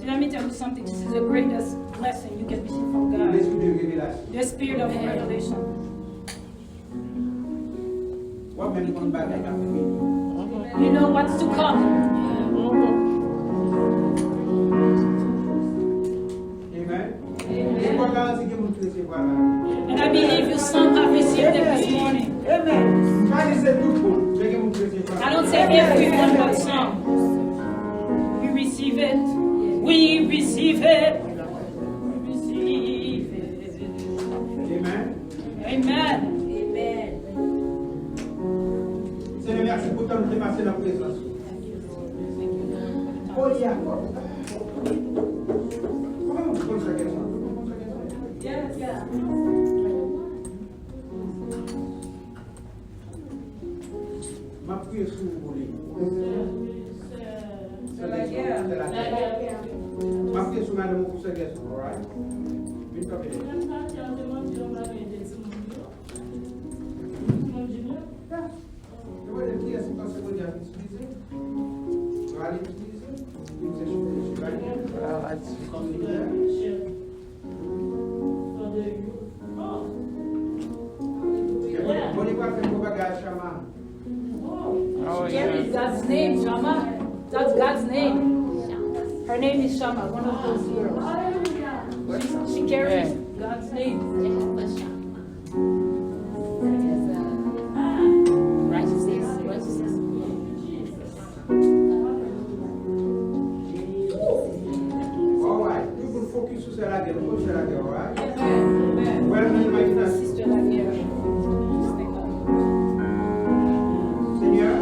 Let me tell you something. This is the greatest blessing you can receive from God. The spirit of revelation. You know what's to come. Amen. And I believe you some have received it this morning. Amen. I don't say everyone, but some. We receive it. We receive it. We receive it. Amen. Amen. Amen. Seigneur, merci pour ton dépasser la présence. Oh, il y a quoi? Comment vous pose la question? Yes, yeah. Ma prière sur vous. C'est la guerre. C'est la guerre. Ma prière sur madame pour cette question, all right? Une copie. Qui est-ce que vous pensez que vous avez utilisé? Vous allez utiliser? Vous allez She carries God's name, Shama. That's God's name. Her name is Shama, one of those girls. She carries God's name. Seigneur,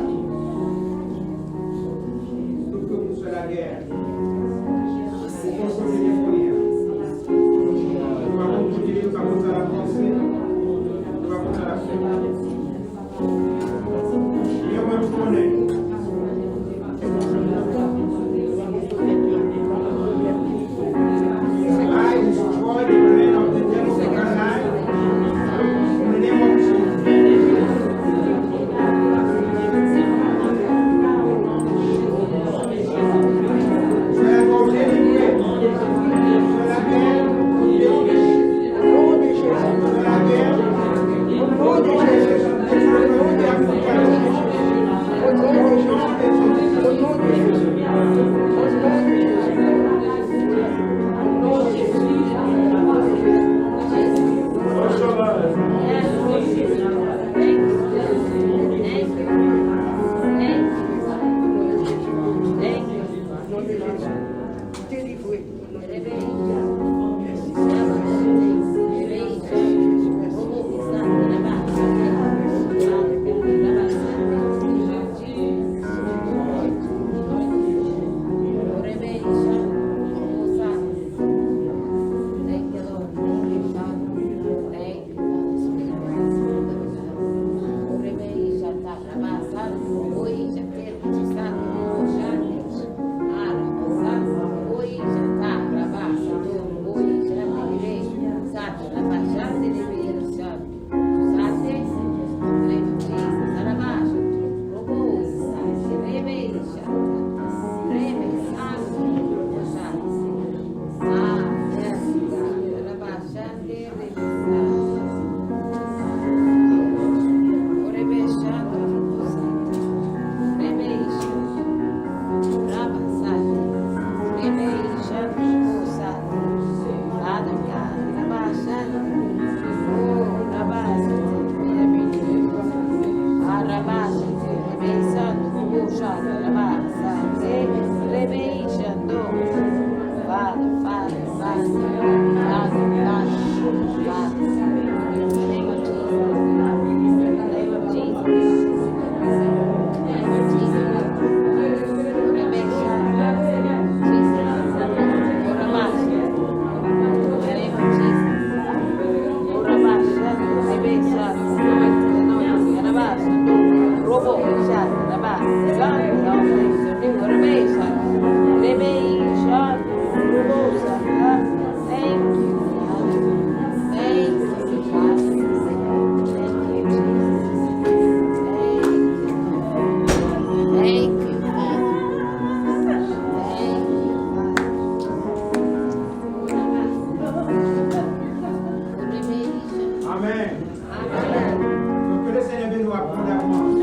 Donc que le Seigneur vienne nous apprendre d'avance.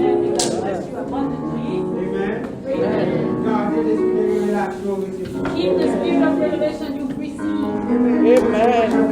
Amen. Gardez l'esprit de révélation avec ses Keep the spirit of revelation you've received. Amen.